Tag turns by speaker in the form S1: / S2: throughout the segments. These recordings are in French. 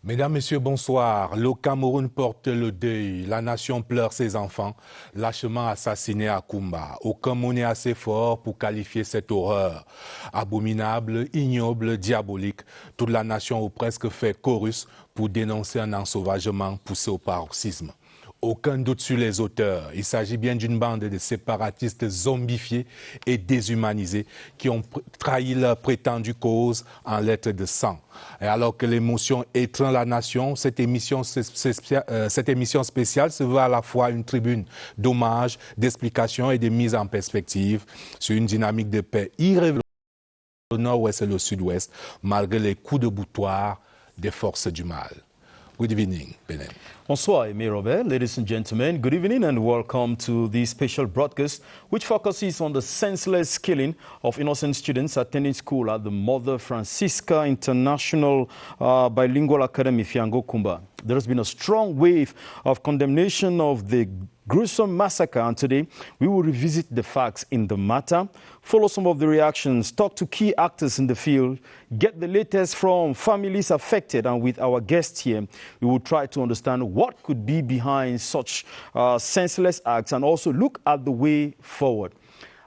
S1: Mesdames, Messieurs, bonsoir. Le Cameroun porte le deuil. La nation pleure ses enfants, lâchement assassinés à Koumba. Aucun mot n'est assez fort pour qualifier cette horreur. Abominable, ignoble, diabolique. Toute la nation ou presque fait chorus pour dénoncer un ensauvagement poussé au paroxysme. Aucun doute sur les auteurs. Il s'agit bien d'une bande de séparatistes zombifiés et déshumanisés qui ont trahi leur prétendue cause en lettres de sang. Et alors que l'émotion étreint la nation, cette émission spéciale se veut à la fois une tribune d'hommage, d'explication et de mise en perspective sur une dynamique de paix irréversible au nord-ouest et le sud-ouest, malgré les coups de boutoir des forces du mal. Good evening, Benin.
S2: Bonsoir, Aimé Robert. Ladies and gentlemen, good evening and welcome to this special broadcast which focuses on the senseless killing of innocent students attending school at the Mother Francisca International Bilingual Academy, Fiango Kumba. There has been a strong wave of condemnation of the gruesome massacre, and today we will revisit the facts in the matter, follow some of the reactions, talk to key actors in the field, get the latest from families affected, and with our guests here, we will try to understand what could be behind such senseless acts and also look at the way forward.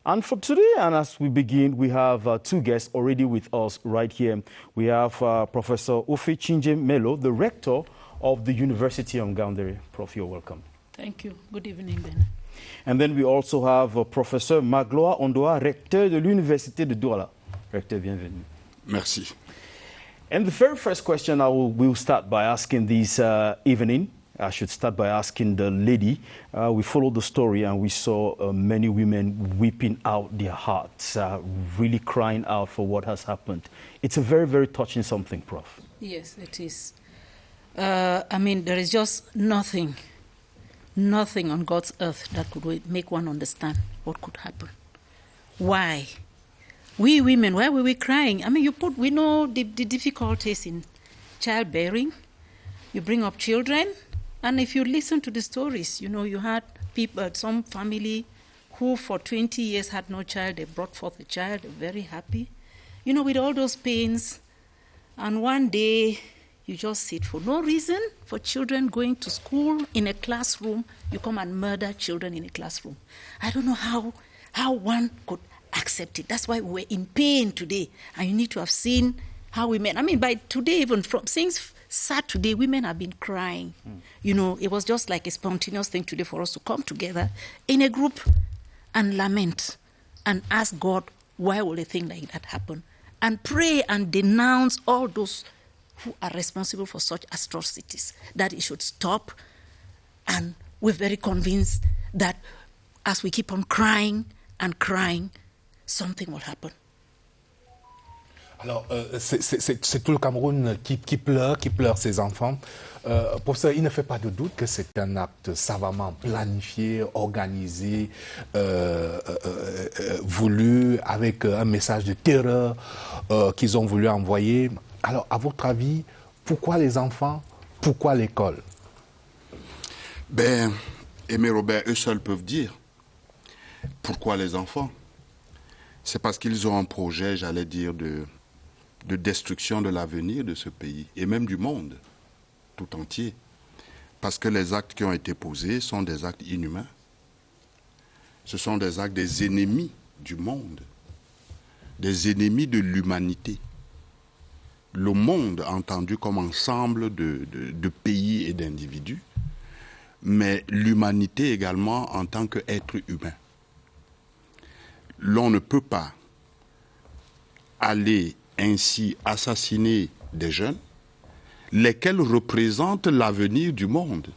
S2: And for today, and as we begin, we have two guests already with us right here. We have Professor Ofechinje Melo, the rector of the University of Ngaoundéré. Prof, you're welcome.
S3: Thank you. Good evening, Ben.
S2: And then we also have Professor Magloire Ondoa, recteur de l'Université de Douala. Recteur, bienvenue.
S4: Merci.
S2: And the very first question we'll start by asking this evening, I should start by asking the lady. We followed the story and we saw many women weeping out their hearts, really crying out for what has happened. It's a very, very touching something, Prof.
S3: Yes, it is. I mean, there is just nothing on God's earth that could make one understand what could happen. Why? We women, why were we crying? I mean, we know the difficulties in childbearing. You bring up children, and if you listen to the stories, you know, you had people, some family who for 20 years had no child, they brought forth a child, they're very happy. You know, with all those pains, and one day, you just sit for no reason, for children going to school in a classroom, you come and murder children in a classroom. I don't know how one could accept it. That's why we're in pain today. And you need to have seen how women, I mean, by today, even from since Saturday, women have been crying. You know, it was just like a spontaneous thing today for us to come together in a group and lament and ask God, why will a thing like that happen? And pray and denounce all those who are responsible for such atrocities, that it should stop. And we're very convinced that as we keep on crying and crying, something will happen.
S1: Alors, c'est tout le Cameroun qui pleure ses enfants. Pour ça, il ne fait pas de doute que c'est un acte savamment planifié, organisé, voulu, avec un message de terreur qu'ils ont voulu envoyer. Alors, à votre avis, pourquoi les enfants? Pourquoi l'école?
S4: Ben, Aimé Robert, eux seuls peuvent dire. Pourquoi les enfants? C'est parce qu'ils ont un projet, j'allais dire, de destruction de l'avenir de ce pays, et même du monde tout entier. Parce que les actes qui ont été posés sont des actes inhumains. Ce sont des actes des ennemis du monde, des ennemis de l'humanité. Le monde entendu comme ensemble de pays et d'individus, mais l'humanité également en tant qu'être humain. L'on ne peut pas aller ainsi assassiner des jeunes, lesquels représentent l'avenir du monde,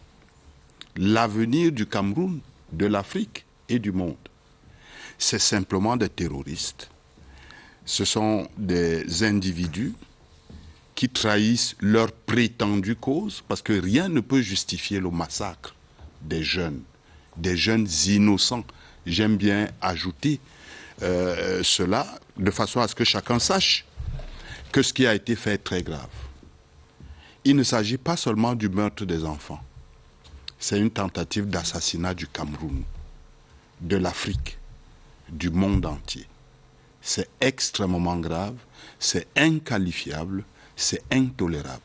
S4: l'avenir du Cameroun, de l'Afrique et du monde. C'est simplement des terroristes. Ce sont des individus qui trahissent leur prétendue cause, parce que rien ne peut justifier le massacre des jeunes innocents. J'aime bien ajouter cela de façon à ce que chacun sache que ce qui a été fait est très grave. Il ne s'agit pas seulement du meurtre des enfants. C'est une tentative d'assassinat du Cameroun, de l'Afrique, du monde entier. C'est extrêmement grave, c'est inqualifiable, c'est intolérable.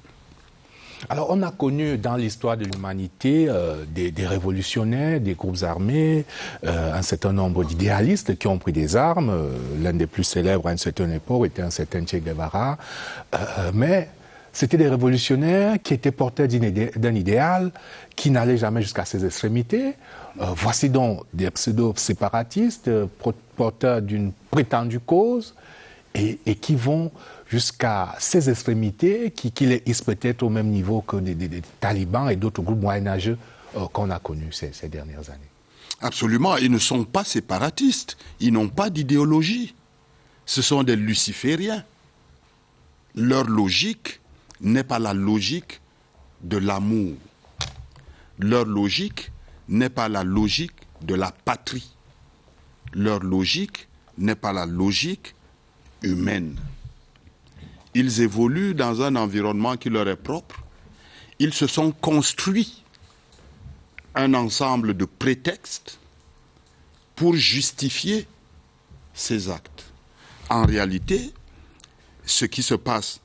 S1: Alors, on a connu dans l'histoire de l'humanité des révolutionnaires, des groupes armés, un certain nombre d'idéalistes qui ont pris des armes. L'un des plus célèbres à une certaine époque était un certain Che Guevara. Mais c'était des révolutionnaires qui étaient porteurs d'un idéal qui n'allait jamais jusqu'à ses extrémités. Voici donc des pseudo-séparatistes porteurs d'une prétendue cause et qui vont jusqu'à ces extrémités qui les hissent peut-être au même niveau que des talibans et d'autres groupes moyenâgeux qu'on a connus ces dernières années.
S4: Absolument, ils ne sont pas séparatistes, ils n'ont pas d'idéologie. Ce sont des lucifériens. Leur logique n'est pas la logique de l'amour. Leur logique n'est pas la logique de la patrie. Leur logique n'est pas la logique humaine. Ils évoluent dans un environnement qui leur est propre. Ils se sont construits un ensemble de prétextes pour justifier ces actes. En réalité, ce qui se passe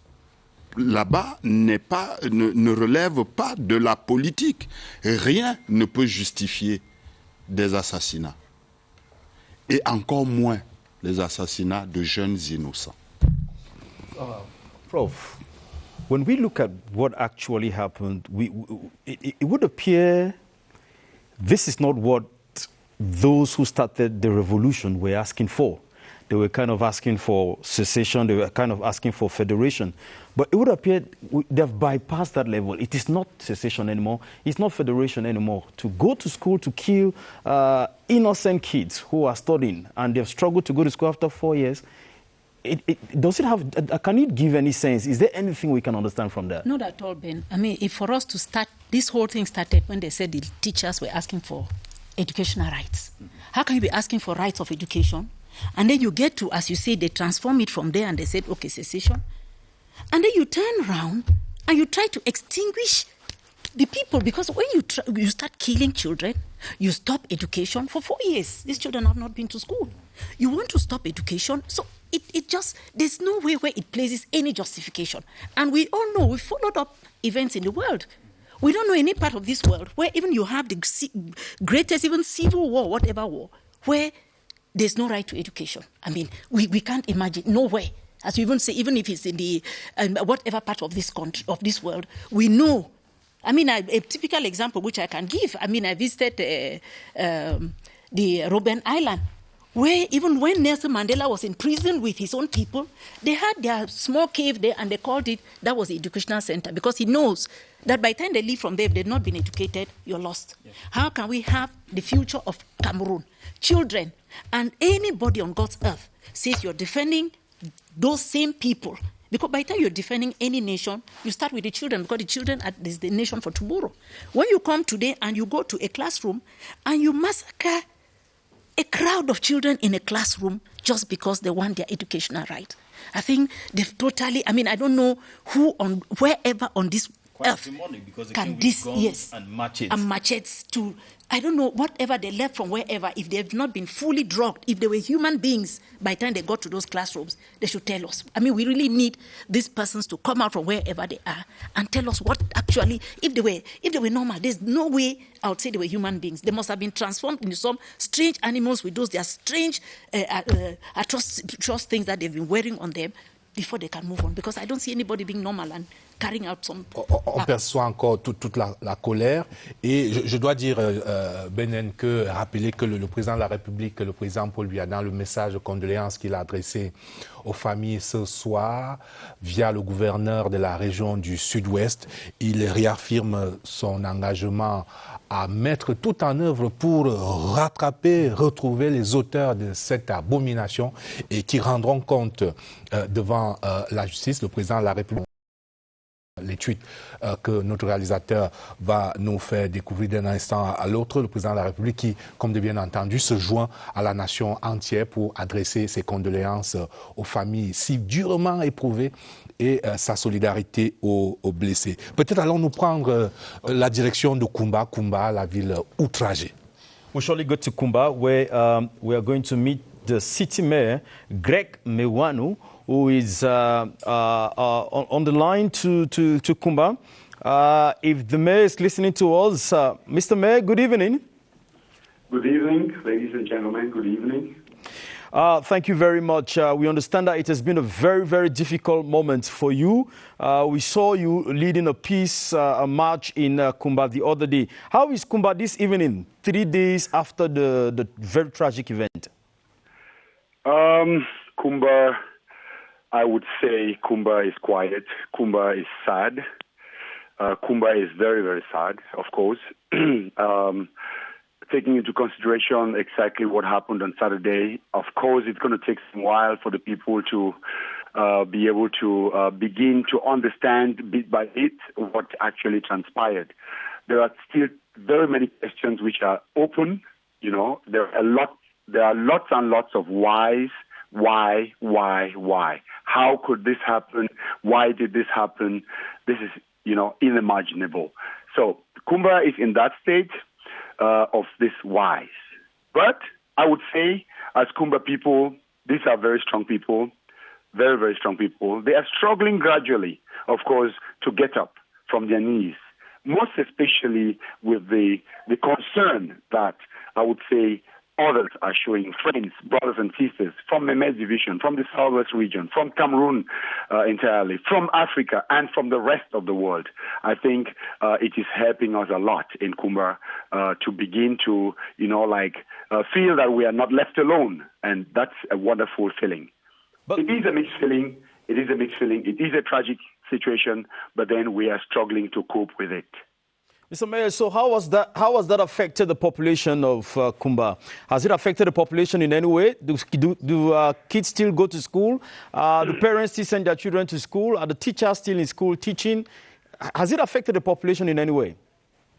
S4: là-bas ne relève pas de la politique. Rien ne peut justifier des assassinats. Et encore moins les assassinats de jeunes innocents.
S2: Prof, when we look at what actually happened, it would appear this is not what those who started the revolution were asking for. They were kind of asking for secession, they were kind of asking for federation. But it would appear they've bypassed that level. It is not secession anymore, it's not federation anymore. To go to school to kill innocent kids who are studying and they've struggled to go to school after 4 years, does it have, can it give any sense? Is there anything we can understand from that?
S3: Not at all, Ben. I mean, if for us to start, this whole thing started when they said the teachers were asking for educational rights. How can you be asking for rights of education? And then you get to, as you say, they transform it from there and they said, okay, secession. And then you turn around and you try to extinguish the people, because when you start killing children, you stop education for 4 years. These children have not been to school. You want to stop education, so it just, there's no way where it places any justification. And we all know, we followed up events in the world. We don't know any part of this world where even you have the greatest, even civil war, whatever war, where there's no right to education. I mean, we can't imagine, nowhere. As you even say, even if it's in the whatever part of this country, of this world, we know. I mean, a typical example which I can give, I mean, I visited the Robben Island, where even when Nelson Mandela was in prison with his own people, they had their small cave there and they called it, that was the educational center, because he knows that by the time they leave from there, if they've not been educated, you're lost. Yeah. How can we have the future of Cameroon? Children and anybody on God's earth says you're defending those same people. Because by the time you're defending any nation, you start with the children, because the children are the nation for tomorrow. When you come today and you go to a classroom and you massacre a crowd of children in a classroom just because they want their educational right, I think they've totally, I mean, I don't know who on wherever on this earth can this, yes,
S2: and machetes
S3: to, I don't know, whatever they left from wherever, if they've not been fully drugged, if they were human beings by the time they got to those classrooms, they should tell us. I mean, we really need these persons to come out from wherever they are and tell us what actually, if they were normal, there's no way I would say they were human beings. They must have been transformed into some strange animals with those their strange atrocious things that they've been wearing on them before they can move on. Because I don't see anybody being normal and carrying out some...
S1: On perçoit encore toute la colère. Et je dois dire, Benen, que rappeler que le président de la République, le président Paul Biya, dans le message de condoléances qu'il a adressé aux familles ce soir, via le gouverneur de la région du Sud-Ouest, il réaffirme son engagement à mettre tout en œuvre pour rattraper, retrouver les auteurs de cette abomination et qui rendront compte devant la justice. Le président de la République, les tweets que notre réalisateur va nous faire découvrir d'un instant à l'autre, le président de la République qui, comme de bien entendu, se joint à la nation entière pour adresser ses condoléances aux familles si durement éprouvées et sa solidarité aux blessés. Peut-être allons-nous prendre la direction de Kumba, la ville outragée.
S2: We surely go to Kumba, where we are going to meet the city mayor, Greg Mewanu, who is on the line to Kumba. If the mayor is listening to us, Mr. Mayor, good evening.
S5: Good evening, ladies and gentlemen. Good evening.
S2: Thank you very much. We understand that it has been a very, very difficult moment for you. We saw you leading a peace march in Kumba the other day. How is Kumba this evening, 3 days after the very tragic event?
S5: Kumba, I would say Kumba is quiet. Kumba is sad. Kumba is very, very sad, of course. Taking into consideration exactly what happened on Saturday, of course, it's going to take some while for the people to be able to begin to understand bit by bit what actually transpired. There are still very many questions which are open. You know, there are lots and lots of whys. Why? How could this happen? Why did this happen? This is, unimaginable. So Kumba is in that state of this whys. But I would say, as Kumba people, these are very strong people, very, very strong people. They are struggling gradually, of course, to get up from their knees, most especially with the concern that I would say others are showing, friends, brothers and sisters from the Med Division, from the Southwest region, from Cameroon entirely, from Africa and from the rest of the world. I think it is helping us a lot in Kumba to begin to, feel that we are not left alone. And that's a wonderful feeling. But it is a mixed feeling. It is a tragic situation, but then we are struggling to cope with it.
S2: Mr. Mayor, so how has that affected the population of Kumba? Has it affected the population in any way? Do kids still go to school? Do parents still send their children to school? Are the teachers still in school teaching? Has it affected the population in any way?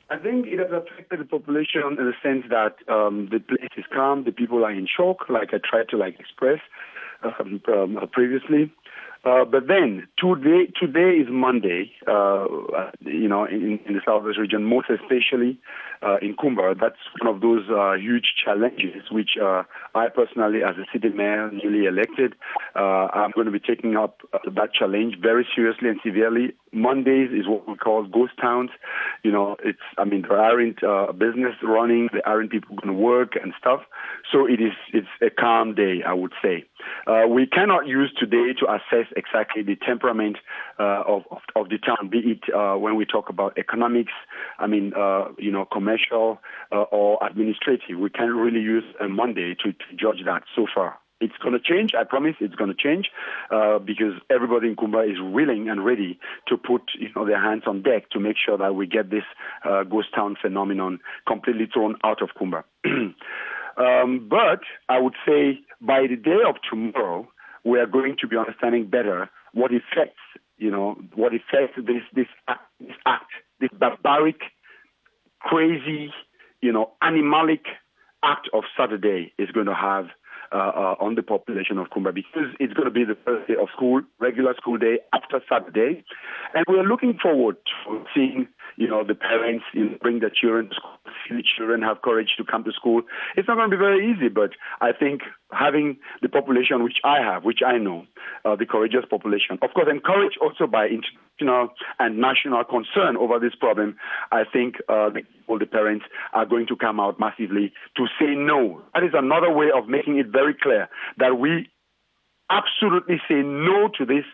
S5: I think it has affected the population in the sense that the place is calm, the people are in shock, like I tried to express previously. But then today is Monday, in the Southwest region, most especially in Kumba. That's one of those huge challenges which I personally, as a city mayor, newly elected, I'm going to be taking up that challenge very seriously and severely. Mondays is what we call ghost towns. There aren't business running, there aren't people going to work and stuff. So it's a calm day, I would say. We cannot use today to assess exactly the temperament of the town, be it when we talk about economics, commercial or administrative. We can't really use a Monday to judge that so far. It's going to change. I promise it's going to change because everybody in Kumba is willing and ready to put their hands on deck to make sure that we get this ghost town phenomenon completely thrown out of Kumba. But I would say by the day of tomorrow, we are going to be understanding better what affects this act, this barbaric, crazy, animalic act of Saturday is going to have on the population of Kumba, because it's going to be the first day of school, regular school day after Saturday, and we are looking forward to seeing the parents bring their children to school, see the children have courage to come to school. It's not going to be very easy, but I think having the population which I have, which I know, the courageous population, of course, encouraged also by international and national concern over this problem, I think all the parents are going to come out massively to say no. That is another way of making it very clear that we absolutely say no to this,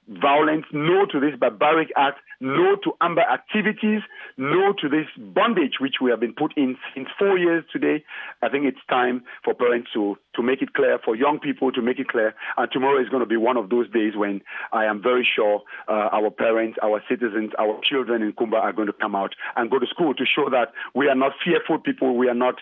S5: violence, no to this barbaric act, no to Amber activities, no to this bondage which we have been put in since 4 years today. I think it's time for parents to make it clear, for young people to make it clear. And tomorrow is going to be one of those days when I am very sure our parents, our citizens, our children in Kumba are going to come out and go to school to show that we are not fearful people, we are not,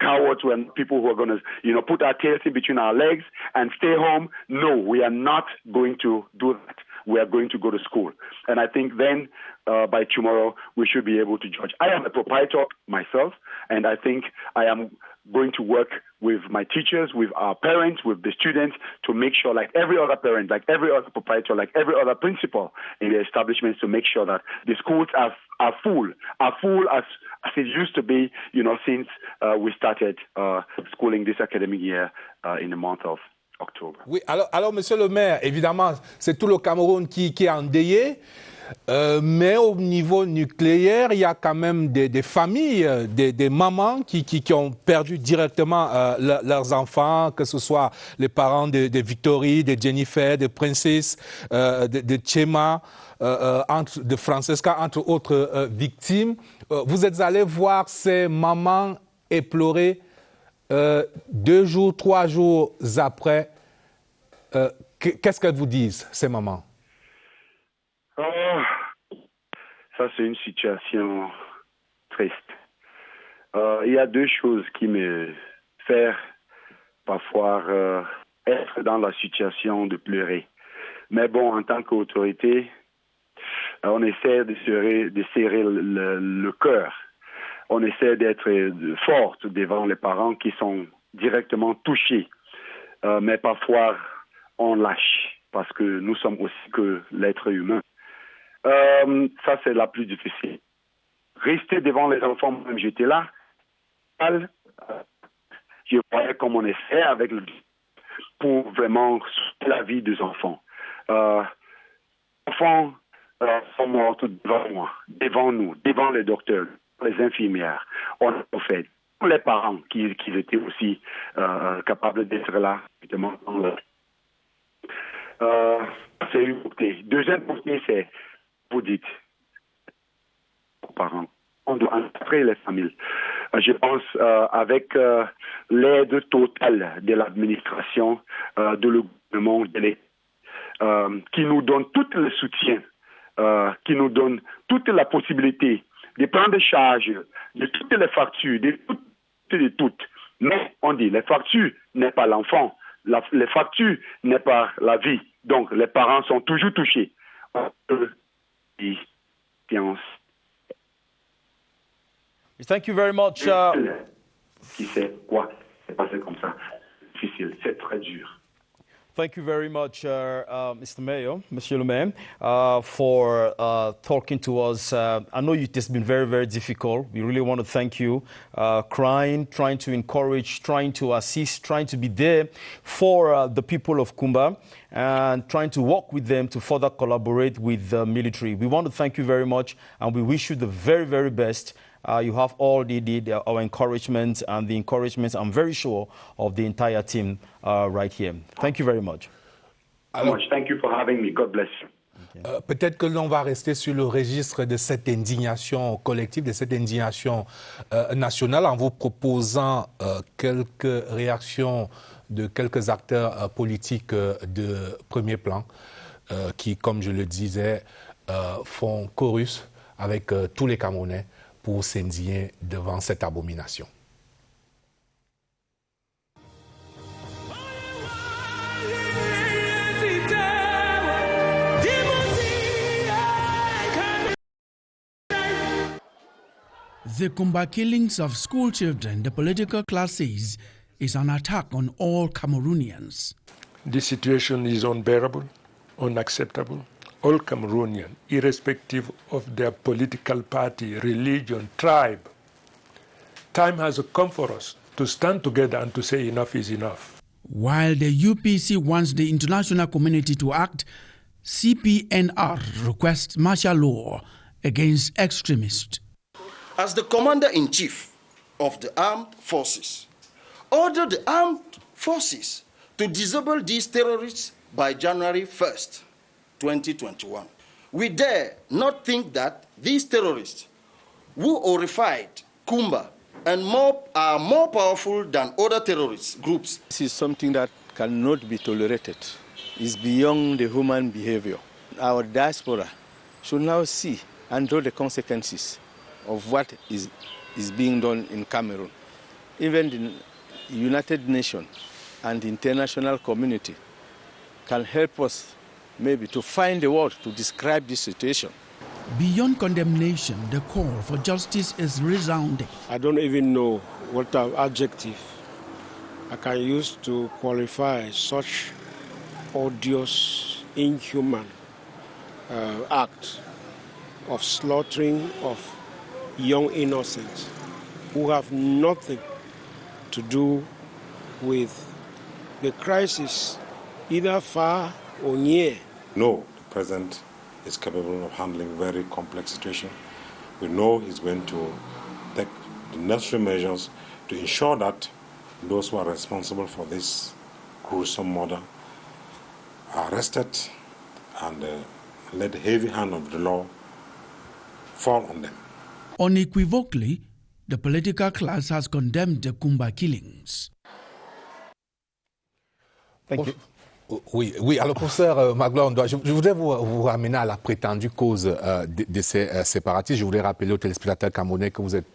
S5: cowards, we are not people who are going to, put our tails in between our legs and stay home. No, we are not going to do that. We are going to go to school. And I think then by tomorrow we should be able to judge. I am a proprietor myself, and I think I am going to work with my teachers, with our parents, with the students to make sure, like every other parent, like every other proprietor, like every other principal in the establishments, to make sure that the schools are full as it used to be, since we started schooling this academic year in the month of October.
S1: Oui, alors, monsieur le maire, évidemment, c'est tout le Cameroun qui est endeuillé. Mais au niveau nucléaire, il y a quand même des familles, des mamans qui ont perdu directement leurs enfants, que ce soit les parents de Victory, de Jennifer, de Princess, de Chema, de Francesca, entre autres victimes. Vous êtes allé voir ces mamans éplorées 2 jours, 3 jours après. Qu'est-ce qu'elles vous disent, ces mamans?
S5: Ça, c'est une situation triste. Il y a 2 choses qui me font parfois être dans la situation de pleurer. Mais bon, en tant qu'autorité, on essaie de serrer le cœur. On essaie d'être forte devant les parents qui sont directement touchés. Mais parfois, on lâche parce que nous sommes aussi que l'être humain. Ça, c'est la plus difficile. Rester devant les enfants, même j'étais là. Je voyais comme on essaie avec pour vraiment sauver la vie des enfants. Enfants sont morts devant moi, devant nous, devant les docteurs, les infirmières. On a fait. Les parents qui étaient aussi capables d'être là, évidemment. C'est une côté. Deuxième côté, c'est, vous dites, aux parents, on doit encadrer les familles. Je pense avec l'aide totale de l'administration, de le gouvernement, qui nous donne tout le soutien, qui nous donne toute la possibilité de prendre charge de toutes les factures, de toutes. Mais on dit, les factures n'est pas l'enfant, les factures n'est pas la vie. Donc, les parents sont toujours touchés.
S2: Thank you very much.
S5: Qui sait quoi c'est passé comme ça. Difficile, c'est très dur.
S2: Thank you very much, Mr. Mayor, Monsieur le Maire, for talking to us. I know it has been very, very difficult. We really want to thank you. Crying, trying to encourage, trying to assist, trying to be there for the people of Kumba and trying to work with them to further collaborate with the military. We want to thank you very much and we wish you the very, very best. You have all our encouragement and the encouragement, I'm very sure, of the entire team right here. Thank you very much.
S5: Thank you for having me. God bless you.
S1: Peut-être que l'on va rester sur le registre de cette indignation collective, de cette indignation nationale, en vous proposant quelques réactions de quelques acteurs politiques de premier plan qui, comme je le disais, font chorus avec tous les Camerounais pour s'indigner devant cette abomination.
S6: The Kumba killings of school children, the political classes, is an attack on all Cameroonians.
S7: This situation is unbearable, unacceptable. All Cameroonians, irrespective of their political party, religion, tribe, time has come for us to stand together and to say enough is enough.
S6: While the UPC wants the international community to act, CPNR requests martial law against extremists.
S8: As the Commander-in-Chief of the Armed Forces, order the Armed Forces to disable these terrorists by January 1st, 2021. We dare not think that these terrorists, who horrified Kumba and are more powerful than other terrorist groups.
S9: This is something that cannot be tolerated. It's beyond the human behavior. Our diaspora should now see and know the consequences of what is being done in Cameroon. Even the United Nations and the international community can help us maybe to find a word to describe this situation.
S6: Beyond condemnation, the call for justice is resounding.
S10: I don't even know what adjective I can use to qualify such odious, inhuman act of slaughtering of young innocents who have nothing to do with the crisis, either far or near.
S11: No, the present is capable of handling very complex situations. We know he's going to take the necessary measures to ensure that those who are responsible for this gruesome murder are arrested and let the heavy hand of the law fall on them.
S6: Unequivocally, the political class has condemned the Kumba killings.
S2: Thank you.
S1: Oui, alors professeur Magloire, je voudrais vous ramener à la prétendue cause de ces séparatistes. Je voudrais rappeler aux téléspectateurs camerounais que vous êtes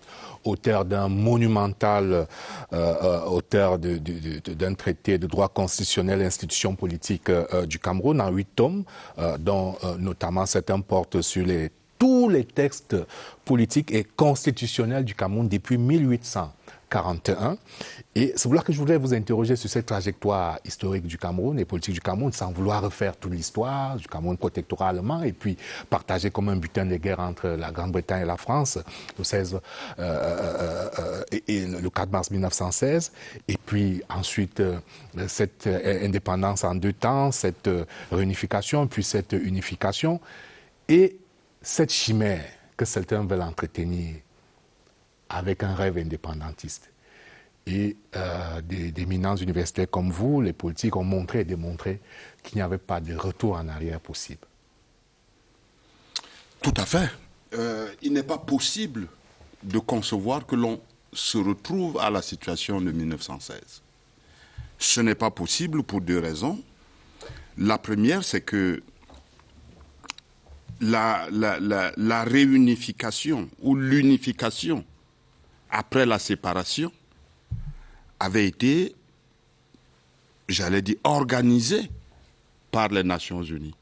S1: auteur d'un monumental, auteur d'un traité de droit constitutionnel et institutions politiques du Cameroun en 8 tomes, dont notamment certains portent sur tous les textes politiques et constitutionnels du Cameroun depuis 1841. Et c'est pour ça que je voudrais vous interroger sur cette trajectoire historique du Cameroun et politique du Cameroun, sans vouloir refaire toute l'histoire du Cameroun protectorat allemand et puis partager comme un butin de guerre entre la Grande-Bretagne et la France, le 16 et le 4 mars 1916, et puis ensuite cette indépendance en 2 temps, cette réunification, puis cette unification, et cette chimère que certains veulent entretenir avec un rêve indépendantiste. Et d'éminents universitaires comme vous, les politiques, ont montré et démontré qu'il n'y avait pas de retour en arrière possible.
S4: Tout à fait. Il n'est pas possible de concevoir que l'on se retrouve à la situation de 1916. Ce n'est pas possible pour 2 raisons. La première, c'est que la réunification ou l'unification après la séparation avait été, j'allais dire, organisée par les Nations Unies,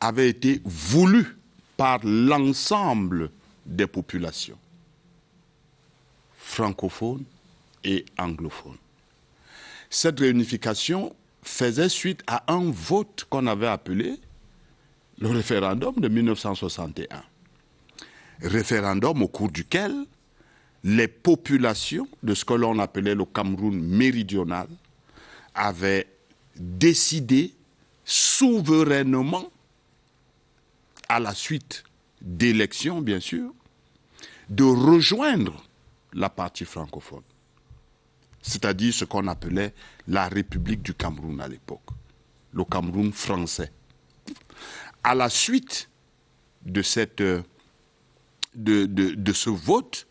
S4: avait été voulue par l'ensemble des populations, francophones et anglophones. Cette réunification faisait suite à un vote qu'on avait appelé le référendum de 1961. Référendum au cours duquel les populations de ce que l'on appelait le Cameroun méridional avaient décidé souverainement, à la suite d'élections bien sûr, de rejoindre la partie francophone, c'est-à-dire ce qu'on appelait la République du Cameroun à l'époque, le Cameroun français. À la suite de ce vote,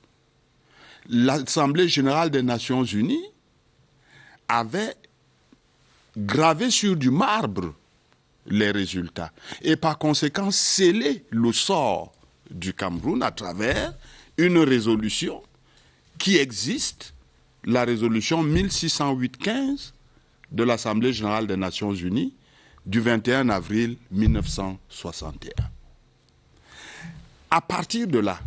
S4: l'Assemblée générale des Nations unies avait gravé sur du marbre les résultats et par conséquent scellé le sort du Cameroun à travers une résolution qui existe, la résolution 1608-15 de l'Assemblée générale des Nations unies du 21 avril 1961. À partir de là,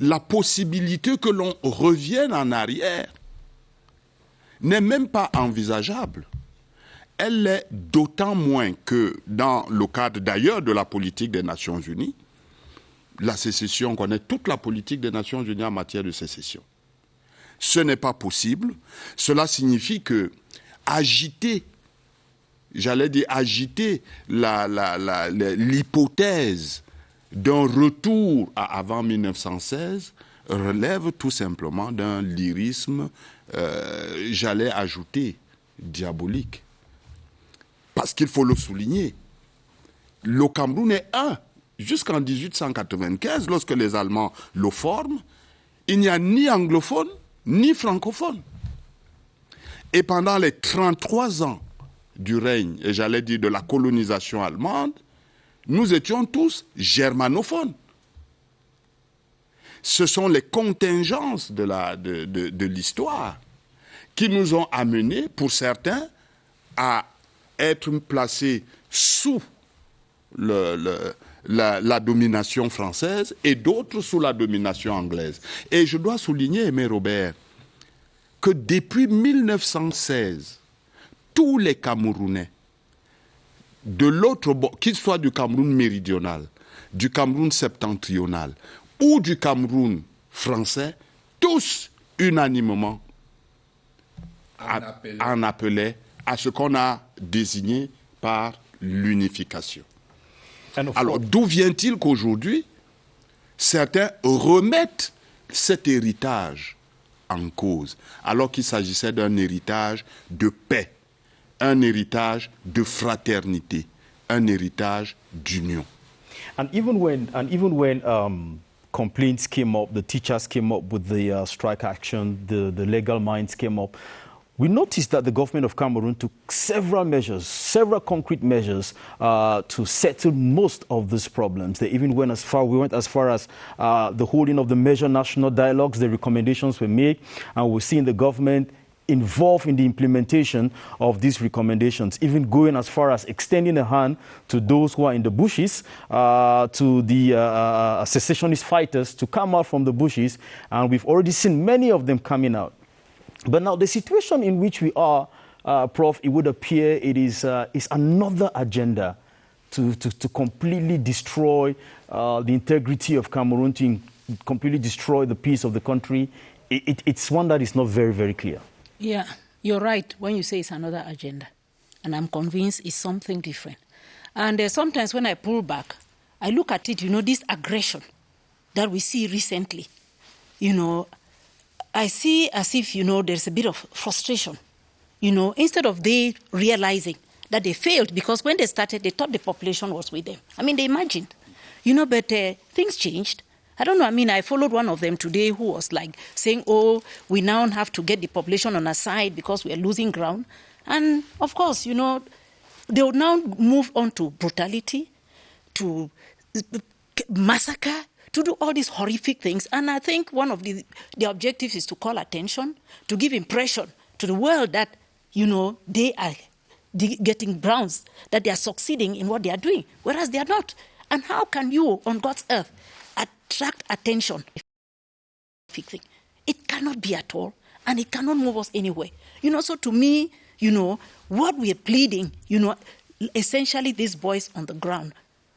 S4: la possibilité que l'on revienne en arrière n'est même pas envisageable. Elle l'est d'autant moins que dans le cadre d'ailleurs de la politique des Nations Unies, la sécession, on connaît toute la politique des Nations Unies en matière de sécession. Ce n'est pas possible. Cela signifie que agiter l'hypothèse d'un retour à avant 1916 relève tout simplement d'un lyrisme, j'allais ajouter, diabolique. Parce qu'il faut le souligner, le Cameroun est jusqu'en 1895, lorsque les Allemands le forment, il n'y a ni anglophone ni francophone. Et pendant les 33 ans du règne, et j'allais dire de la colonisation allemande, nous étions tous germanophones. Ce sont les contingences de l'histoire qui nous ont amenés, pour certains, à être placés sous la domination française et d'autres sous la domination anglaise. Et je dois souligner, Aimé Robert, que depuis 1916, tous les Camerounais, de l'autre bord, qu'ils soient du Cameroun méridional, du Cameroun septentrional ou du Cameroun français, tous unanimement en appelaient à ce qu'on a désigné par l'unification. Alors, d'où vient-il qu'aujourd'hui, certains remettent cet héritage en cause, alors qu'il s'agissait d'un héritage de paix, un héritage de fraternité, un héritage d'union.
S2: And even when complaints came up, the teachers came up with the strike action, the legal minds came up, we noticed that the government of Cameroon took several measures, several concrete measures to settle most of these problems. They even went as far as the holding of the major national dialogues. The recommendations were made, and we're seeing the government involved in the implementation of these recommendations, even going as far as extending a hand to those who are in the bushes, to the secessionist fighters to come out from the bushes, and we've already seen many of them coming out. But now the situation in which we are, Prof, it would appear it is another agenda to completely destroy the integrity of Cameroon, to completely destroy the peace of the country. It's one that is not very, very clear.
S3: Yeah, you're right when you say it's another agenda. And I'm convinced it's something different. And sometimes when I pull back, I look at it, this aggression that we see recently, I see as if, there's a bit of frustration, instead of they realizing that they failed, because when they started, they thought the population was with them. They imagined, but things changed. I don't know, I followed one of them today who was like saying, we now have to get the population on our side because we are losing ground. And of course, they would now move on to brutality, to massacre, to do all these horrific things. And I think one of the objectives is to call attention, to give impression to the world that, they are getting grounds, that they are succeeding in what they are doing, whereas they are not. And how can you, on God's earth, attract attention? It cannot be at all, and it cannot move us anywhere. So to me, what we are pleading, essentially these boys on the ground,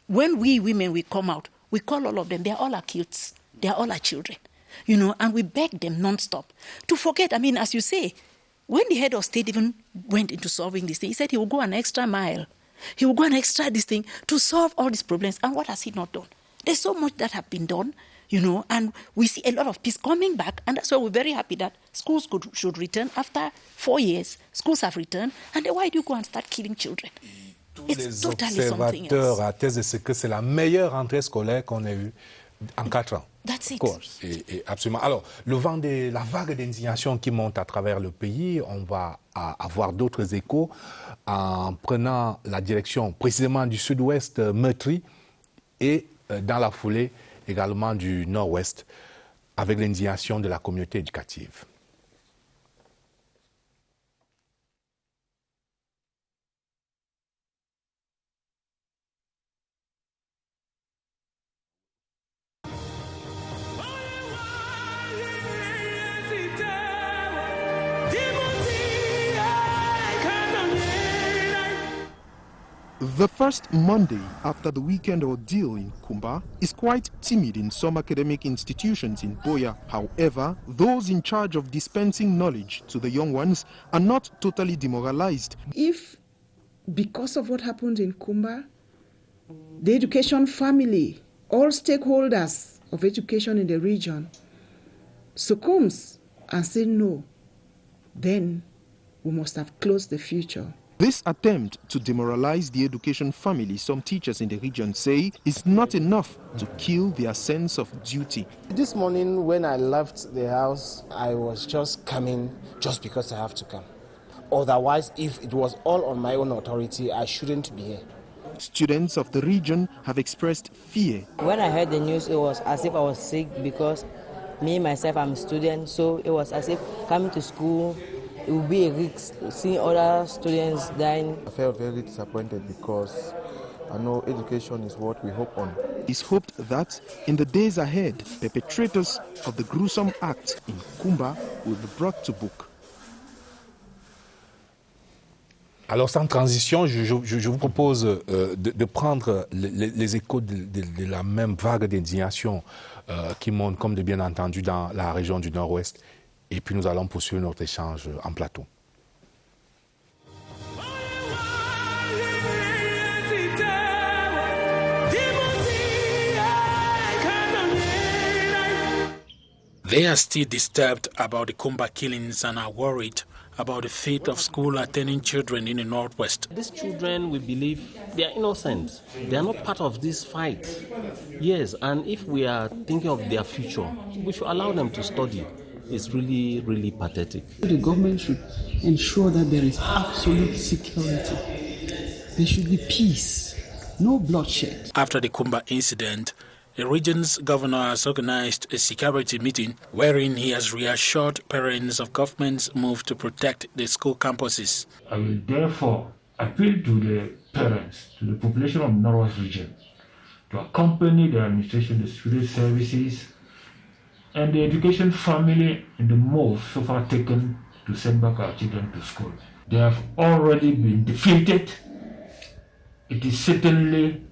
S3: when we women, we come out, we call all of them, they're all our kids, they're all our children, and we beg them nonstop to forget. As you say, when the head of state even went into solving this thing, he said he will go an extra mile. He will go an extra this thing to solve all these problems. And what has he not done? There's so much that have been done, and we see a lot of peace coming back. And that's why we're very happy that schools should return. After 4 years, schools have returned. And then why do you go and start killing children?
S1: Tous les observateurs attestent que c'est la meilleure rentrée scolaire qu'on ait eue en 4 ans.
S3: That's it.
S1: Et absolument. Alors, la vague d'indignation qui monte à travers le pays, on va avoir d'autres échos en prenant la direction précisément du sud-ouest meurtri et dans la foulée également du nord-ouest avec l'indignation de la communauté éducative.
S12: The first Monday after the weekend ordeal in Kumba is quite timid in some academic institutions in Buea. However, those in charge of dispensing knowledge to the young ones are not totally demoralized.
S13: If, because of what happened in Kumba, the education family, all stakeholders of education in the region, succumbs and say no, then we must have closed the future.
S12: This attempt to demoralize the education family, some teachers in the region say, is not enough to kill their sense of duty.
S14: This morning when I left the house, I was just coming just because I have to come. Otherwise, if it was all on my own authority, I shouldn't be here.
S12: Students of the region have expressed fear.
S15: When I heard the news, it was as if I was sick because me, myself, I'm a student, so it was as if coming to school, it would be a risk seeing other students dying.
S16: I felt very disappointed because I know education is what we hope on.
S12: It's hoped that in the days ahead, perpetrators of the gruesome act in Kumba will be brought to book.
S1: Alors, sans transition, je vous propose de prendre les échos de la même vague d'indignation qui monte, comme de bien entendu, dans la région du Nord-Ouest. Et puis nous allons poursuivre notre échange en plateau.
S17: They are still disturbed about the Kumba killings and are worried about the fate of school-attending children in the Northwest.
S18: These children, we believe, they are innocent. They are not part of this fight. Yes, and if we are thinking of their future, we should allow them to study. It's really, really pathetic.
S19: The government should ensure that there is absolute security. There should be peace, no bloodshed.
S17: After the Kumba incident, the region's governor has organized a security meeting wherein he has reassured parents of government's move to protect the school campuses.
S20: I will therefore appeal to the parents, to the population of the Northwest region, to accompany the administration, the security services, and the education family in the move so far taken to send back our children to school. They have already been defeated. It is certainly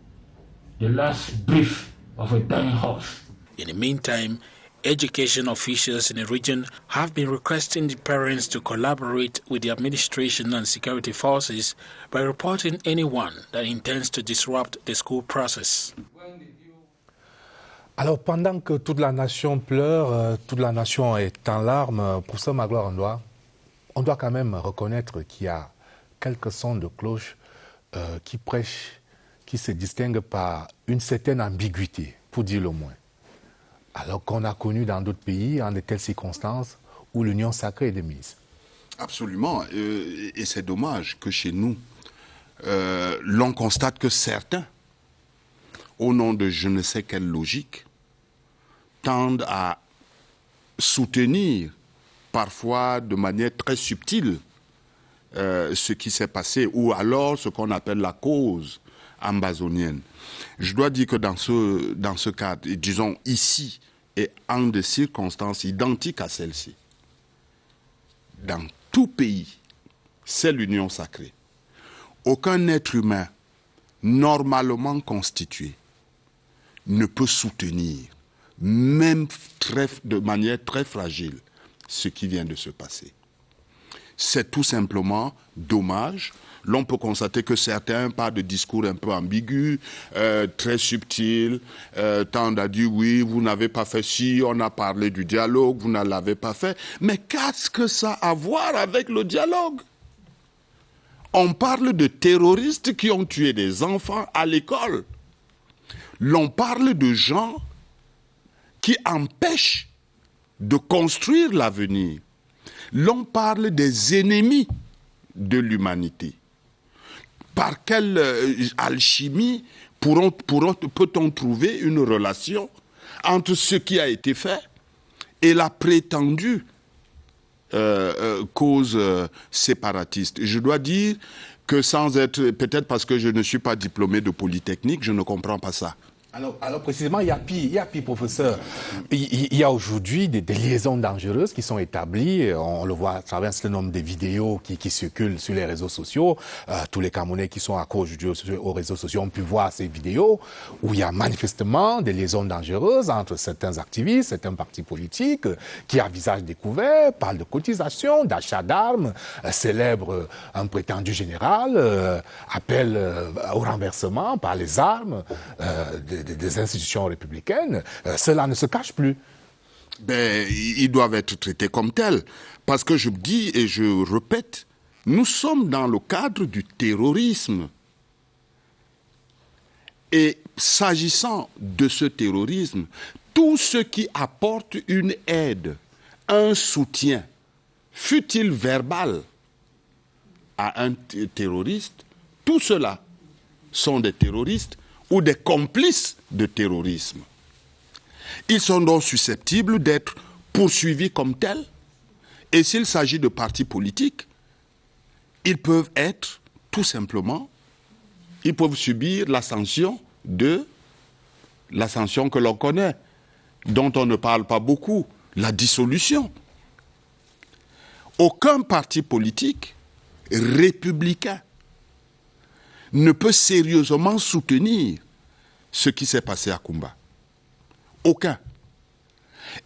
S20: the last breath of a dying horse.
S17: In the meantime, education officials in the region have been requesting the parents to collaborate with the administration and security forces by reporting anyone that intends to disrupt the school process.
S1: Alors, pendant que toute la nation pleure, toute la nation est en larmes, professeur Magloire, on doit quand même reconnaître qu'il y a quelques sons de cloche qui prêchent, qui se distinguent par une certaine ambiguïté, pour dire le moins. Alors qu'on a connu dans d'autres pays, en de telles circonstances, où l'union sacrée est de mise.
S4: Absolument. Et c'est dommage que chez nous, l'on constate que certains, au nom de je ne sais quelle logique, tendent à soutenir, parfois de manière très subtile, ce qui s'est passé, ou alors ce qu'on appelle la cause ambazonienne. Je dois dire que dans ce cadre, et disons ici, et en des circonstances identiques à celle-ci, dans tout pays, c'est l'union sacrée. Aucun être humain normalement constitué ne peut soutenir, même de manière très fragile, ce qui vient de se passer. C'est tout simplement dommage. L'on peut constater que certains, par de discours un peu ambigus, très subtils, tendent à dire oui, vous n'avez pas fait ci, on a parlé du dialogue, vous ne l'avez pas fait. Mais qu'est-ce que ça a à voir avec le dialogue? On parle de terroristes qui ont tué des enfants à l'école. L'on parle de gens qui empêchent de construire l'avenir. L'on parle des ennemis de l'humanité. Par quelle alchimie peut-on trouver une relation entre ce qui a été fait et la prétendue cause séparatiste? Je dois dire que sans être, peut-être parce que je ne suis pas diplômé de Polytechnique, je ne comprends pas ça.
S1: Alors précisément, il y a pire, professeur. Il y a aujourd'hui des liaisons dangereuses qui sont établies. On le voit à travers un certain nombre de vidéos qui circulent sur les réseaux sociaux. Tous les Camerounais qui sont accros aux réseaux sociaux ont pu voir ces vidéos où il y a manifestement des liaisons dangereuses entre certains activistes, certains partis politiques qui, à visage découvert, parlent de cotisation, d'achat d'armes, célèbrent un prétendu général, appellent au renversement par les armes des institutions républicaines. Cela ne se cache plus.
S4: Ben, ils doivent être traités comme tels. Parce que je dis et je répète, nous sommes dans le cadre du terrorisme. Et s'agissant de ce terrorisme, tout ce qui apporte une aide, un soutien, fût-il verbal, à un terroriste, tout cela sont des terroristes ou des complices de terrorisme. Ils sont donc susceptibles d'être poursuivis comme tels. Et s'il s'agit de partis politiques, ils peuvent être, tout simplement, ils peuvent subir la sanction que l'on connaît, dont on ne parle pas beaucoup, la dissolution. Aucun parti politique républicain ne peut sérieusement soutenir ce qui s'est passé à Kumba. Aucun.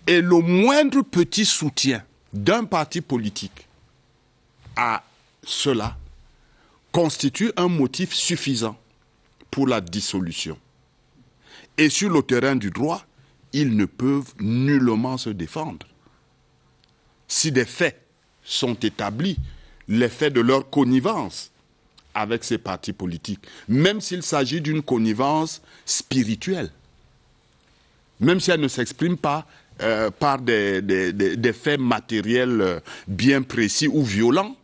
S4: Et le moindre petit soutien d'un parti politique à cela constitue un motif suffisant pour la dissolution. Et sur le terrain du droit, ils ne peuvent nullement se défendre. Si des faits sont établis, les faits de leur connivence avec ces partis politiques, même s'il s'agit d'une connivence spirituelle, même si elle ne s'exprime pas par des faits matériels bien précis ou violents,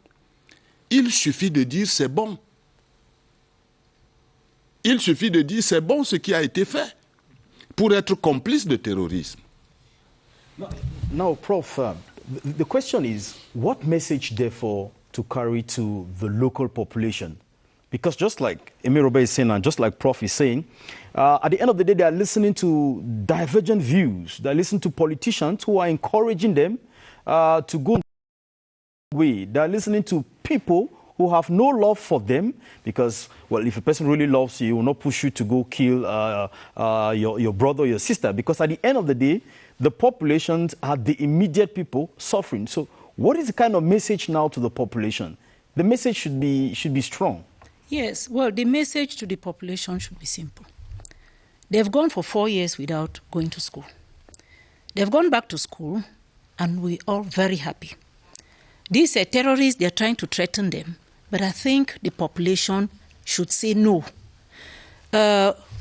S4: il suffit de dire c'est bon. Il suffit de dire c'est bon ce qui a été fait pour être complice de terrorisme.
S2: Now, Prof, the question is, what message, therefore, to carry to the local population? Because just like Emir Robert is saying and just like Prof is saying, at the end of the day, they are listening to divergent views. They are listening to politicians who are encouraging them to go away. They are listening to people who have no love for them because, well, if a person really loves you, he will not push you to go kill your brother or your sister, because at the end of the day, the populations are the immediate people suffering. So what is the kind of message now to the population? The message should be strong.
S3: Yes, well, the message to the population should be simple. They've gone for 4 years without going to school. They've gone back to school, and we're all very happy. These are terrorists, they're trying to threaten them. But I think the population should say no.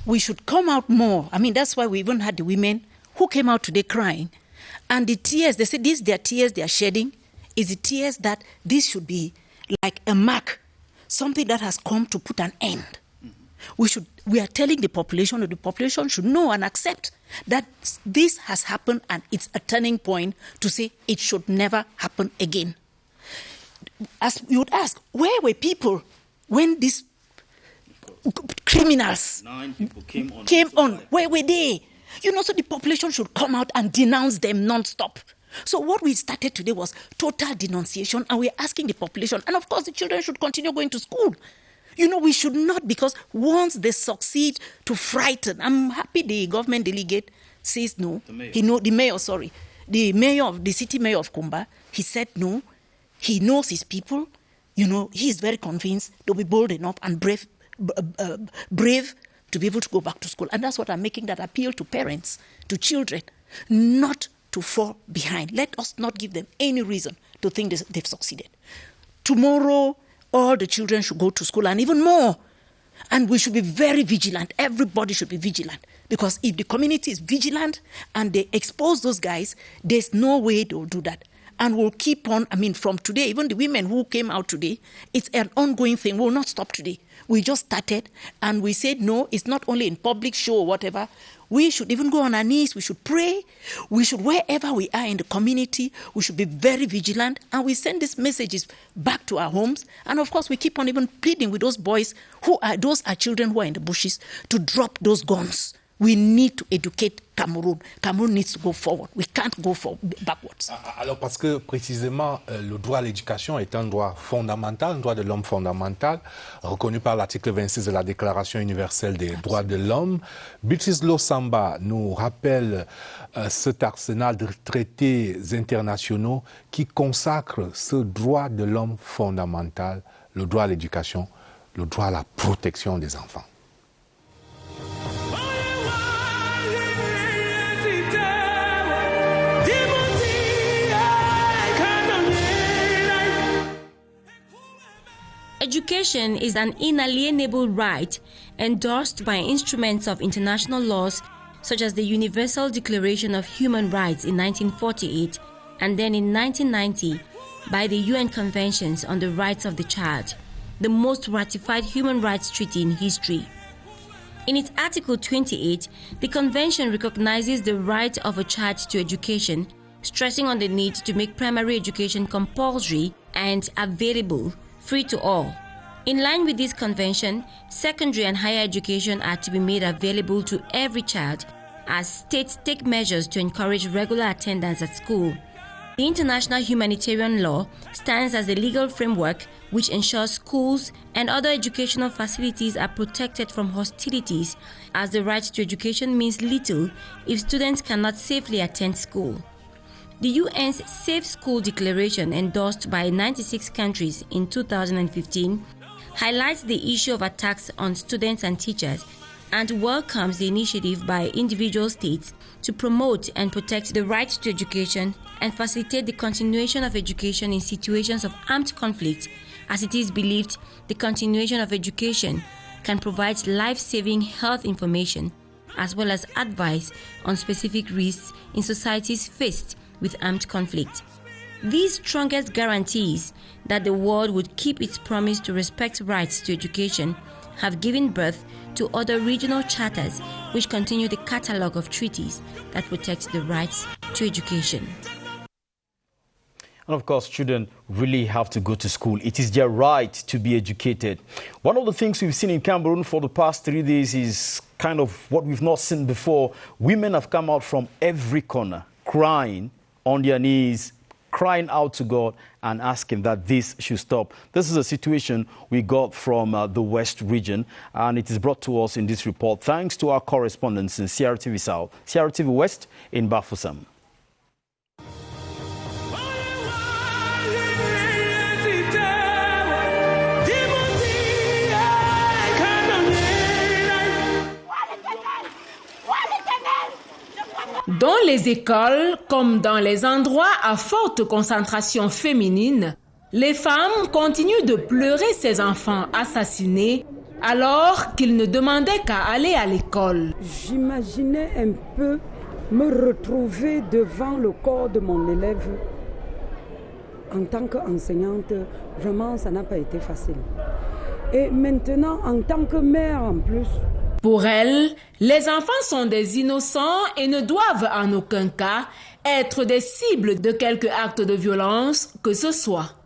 S3: We should come out more. I mean, that's why we even had the women who came out today crying. And the tears, they said these, their tears they are shedding, is the tears that this should be like a mark, something that has come to put an end. We are telling the population, that the population should know and accept that this has happened and it's a turning point to say it should never happen again. As you would ask, where were people when these criminals
S2: 9 people
S3: came on? Where were they? You know, so the population should come out and denounce them non-stop. So what we started today was total denunciation, and we're asking the population, and of course the children should continue going to school. You know, we should not, because once they succeed to frighten, I'm happy the government delegate says no. The mayor of the city mayor of Kumba, he said no. He knows his people. You know, he is very convinced they'll be bold enough and brave to be able to go back to school. And that's what I'm making that appeal to parents, to children, not to fall behind. Let us not give them any reason to think they've succeeded. Tomorrow, all the children should go to school, and even more. And we should be very vigilant. Everybody should be vigilant. Because if the community is vigilant and they expose those guys, there's no way they'll do that. And we'll keep on, I mean, from today, even the women who came out today, it's an ongoing thing. We'll not stop today. We just started, and we said, no, it's not only in public show or whatever. We should even go on our knees. We should pray. We should, wherever we are in the community, we should be very vigilant. And we send these messages back to our homes. And of course, we keep on even pleading with those boys those are children who are in the bushes, to drop those guns. We need to educate Cameroon. Cameroon needs to go forward. We can't go backwards.
S1: Alors, parce que précisément, le droit à l'éducation est un droit fondamental, un droit de l'homme fondamental, reconnu par l'article 26 de la Déclaration universelle des droits de l'homme. Beatrice Losamba nous rappelle cet arsenal de traités internationaux qui consacrent ce droit de l'homme fondamental, le droit à l'éducation, le droit à la protection des enfants.
S21: Education is an inalienable right endorsed by instruments of international laws such as the Universal Declaration of Human Rights in 1948 and then in 1990 by the UN Conventions on the Rights of the Child, the most ratified human rights treaty in history. In its Article 28, the Convention recognizes the right of a child to education, stressing on the need to make primary education compulsory and available, free to all. In line with this convention, secondary and higher education are to be made available to every child as states take measures to encourage regular attendance at school. The international humanitarian law stands as a legal framework which ensures schools and other educational facilities are protected from hostilities, as the right to education means little if students cannot safely attend school. The UN's Safe School Declaration, endorsed by 96 countries in 2015, highlights the issue of attacks on students and teachers and welcomes the initiative by individual states to promote and protect the right to education and facilitate the continuation of education in situations of armed conflict, as it is believed the continuation of education can provide life-saving health information as well as advice on specific risks in societies faced with armed conflict. These strongest guarantees that the world would keep its promise to respect rights to education have given birth to other regional charters which continue the catalogue of treaties that protect the rights to education.
S2: And of course, children really have to go to school. It is their right to be educated. One of the things we've seen in Cameroon for the past 3 days is kind of what we've not seen before. Women have come out from every corner, crying on their knees, crying out to God and asking that this should stop. This is a situation we got from the West region, and it is brought to us in this report thanks to our correspondents in CRTV South, CRTV West in Bafoussam.
S5: Dans les écoles, comme dans les endroits à forte concentration féminine, les femmes continuent de pleurer ces enfants assassinés alors qu'ils ne demandaient qu'à aller à l'école.
S22: J'imaginais un peu me retrouver devant le corps de mon élève. En tant qu'enseignante, vraiment, ça n'a pas été facile. Et maintenant, en tant que mère en plus,
S5: pour elle, les enfants sont des innocents et ne doivent en aucun cas être des cibles de quelque acte de violence que ce soit.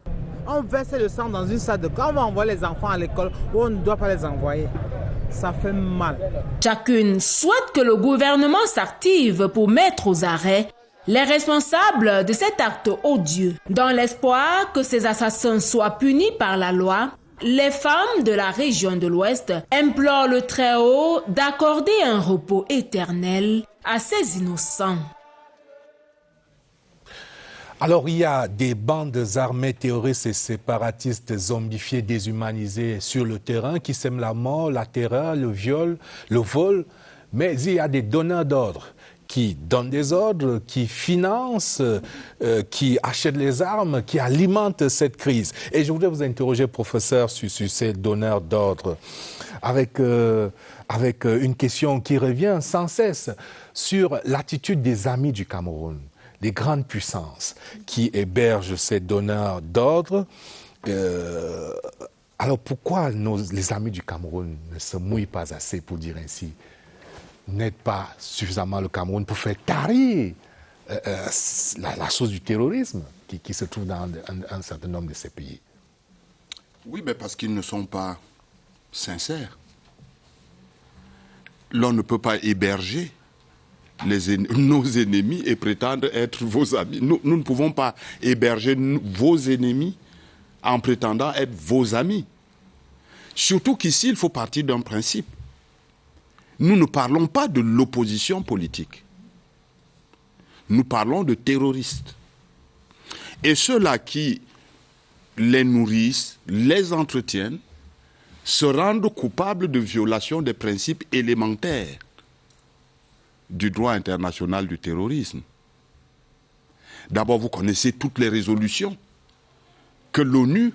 S23: On verse le sang dans une salle de classe, on va envoyer les enfants à l'école où on ne doit pas les envoyer. Ça fait mal.
S5: Chacune souhaite que le gouvernement s'active pour mettre aux arrêts les responsables de cet acte odieux. Dans l'espoir que ces assassins soient punis par la loi, les femmes de la région de l'Ouest implorent le Très-Haut d'accorder un repos éternel à ces innocents.
S1: Alors, il y a des bandes armées terroristes et séparatistes zombifiés, déshumanisés sur le terrain qui sèment la mort, la terreur, le viol, le vol. Mais il y a des donneurs d'ordre qui donnent des ordres, qui financent, qui achètent les armes, qui alimentent cette crise. Et je voudrais vous interroger, professeur, sur ces donneurs d'ordre, avec une question qui revient sans cesse sur l'attitude des amis du Cameroun, les grandes puissances qui hébergent ces donneurs d'ordre. Alors pourquoi les amis du Cameroun ne se mouillent pas assez, pour dire ainsi, n'aide pas suffisamment le Cameroun pour faire tarir la chose du terrorisme qui se trouve dans un certain nombre de ces pays?
S4: Oui, mais parce qu'ils ne sont pas sincères. L'on ne peut pas héberger nos ennemis et prétendre être vos amis. Nous ne pouvons pas héberger vos ennemis en prétendant être vos amis. Surtout qu'ici, il faut partir d'un principe. Nous ne parlons pas de l'opposition politique. Nous parlons de terroristes. Et ceux-là qui les nourrissent, les entretiennent, se rendent coupables de violation des principes élémentaires du droit international du terrorisme. D'abord, vous connaissez toutes les résolutions que l'ONU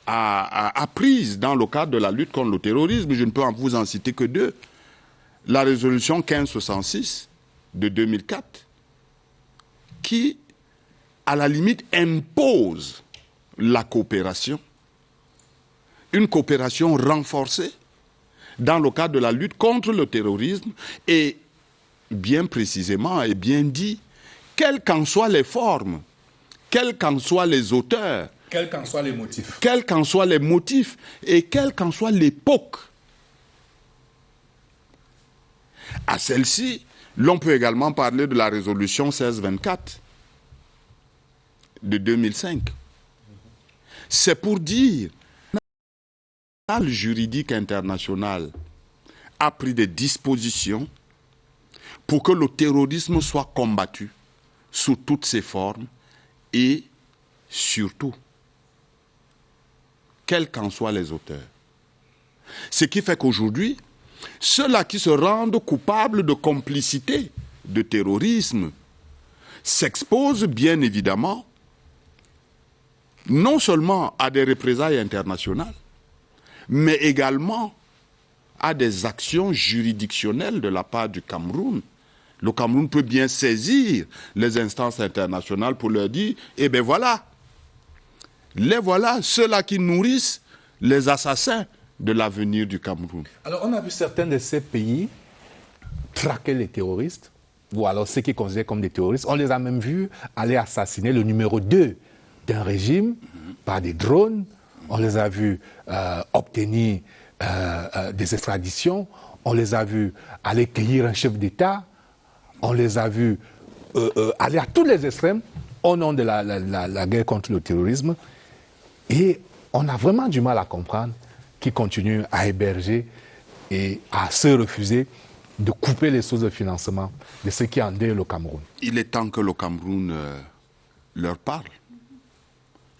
S4: a prises dans le cadre de la lutte contre le terrorisme. Je ne peux vous en citer que 2. La résolution 1566 de 2004, qui, à la limite, impose la coopération, une coopération renforcée dans le cadre de la lutte contre le terrorisme, et bien précisément et bien dit, quelles qu'en soient les formes, quels qu'en soient les auteurs,
S1: quels qu'en soient les motifs,
S4: et quelle qu'en soit l'époque. À celle-ci, l'on peut également parler de la résolution 1624 de 2005. C'est pour dire que le juridique international a pris des dispositions pour que le terrorisme soit combattu sous toutes ses formes et surtout, quels qu'en soient les auteurs. Ce qui fait qu'aujourd'hui, ceux-là qui se rendent coupables de complicité de terrorisme s'expose bien évidemment non seulement à des représailles internationales, mais également à des actions juridictionnelles de la part du Cameroun. Le Cameroun peut bien saisir les instances internationales pour leur dire, eh bien voilà, les voilà, ceux-là qui nourrissent les assassins de l'avenir du Cameroun.
S1: Alors on a vu certains de ces pays traquer les terroristes, ou alors ceux qui considèrent comme des terroristes. On les a même vus aller assassiner le numéro 2 d'un régime par des drones. On les a vus obtenir des extraditions. On les a vus aller cueillir un chef d'État. On les a vus aller à tous les extrêmes au nom de la guerre contre le terrorisme. Et on a vraiment du mal à comprendre qu'ils continuent à héberger et à se refuser de couper les sources de financement de ceux qui endeuillent le Cameroun.
S4: Il est temps que le Cameroun leur parle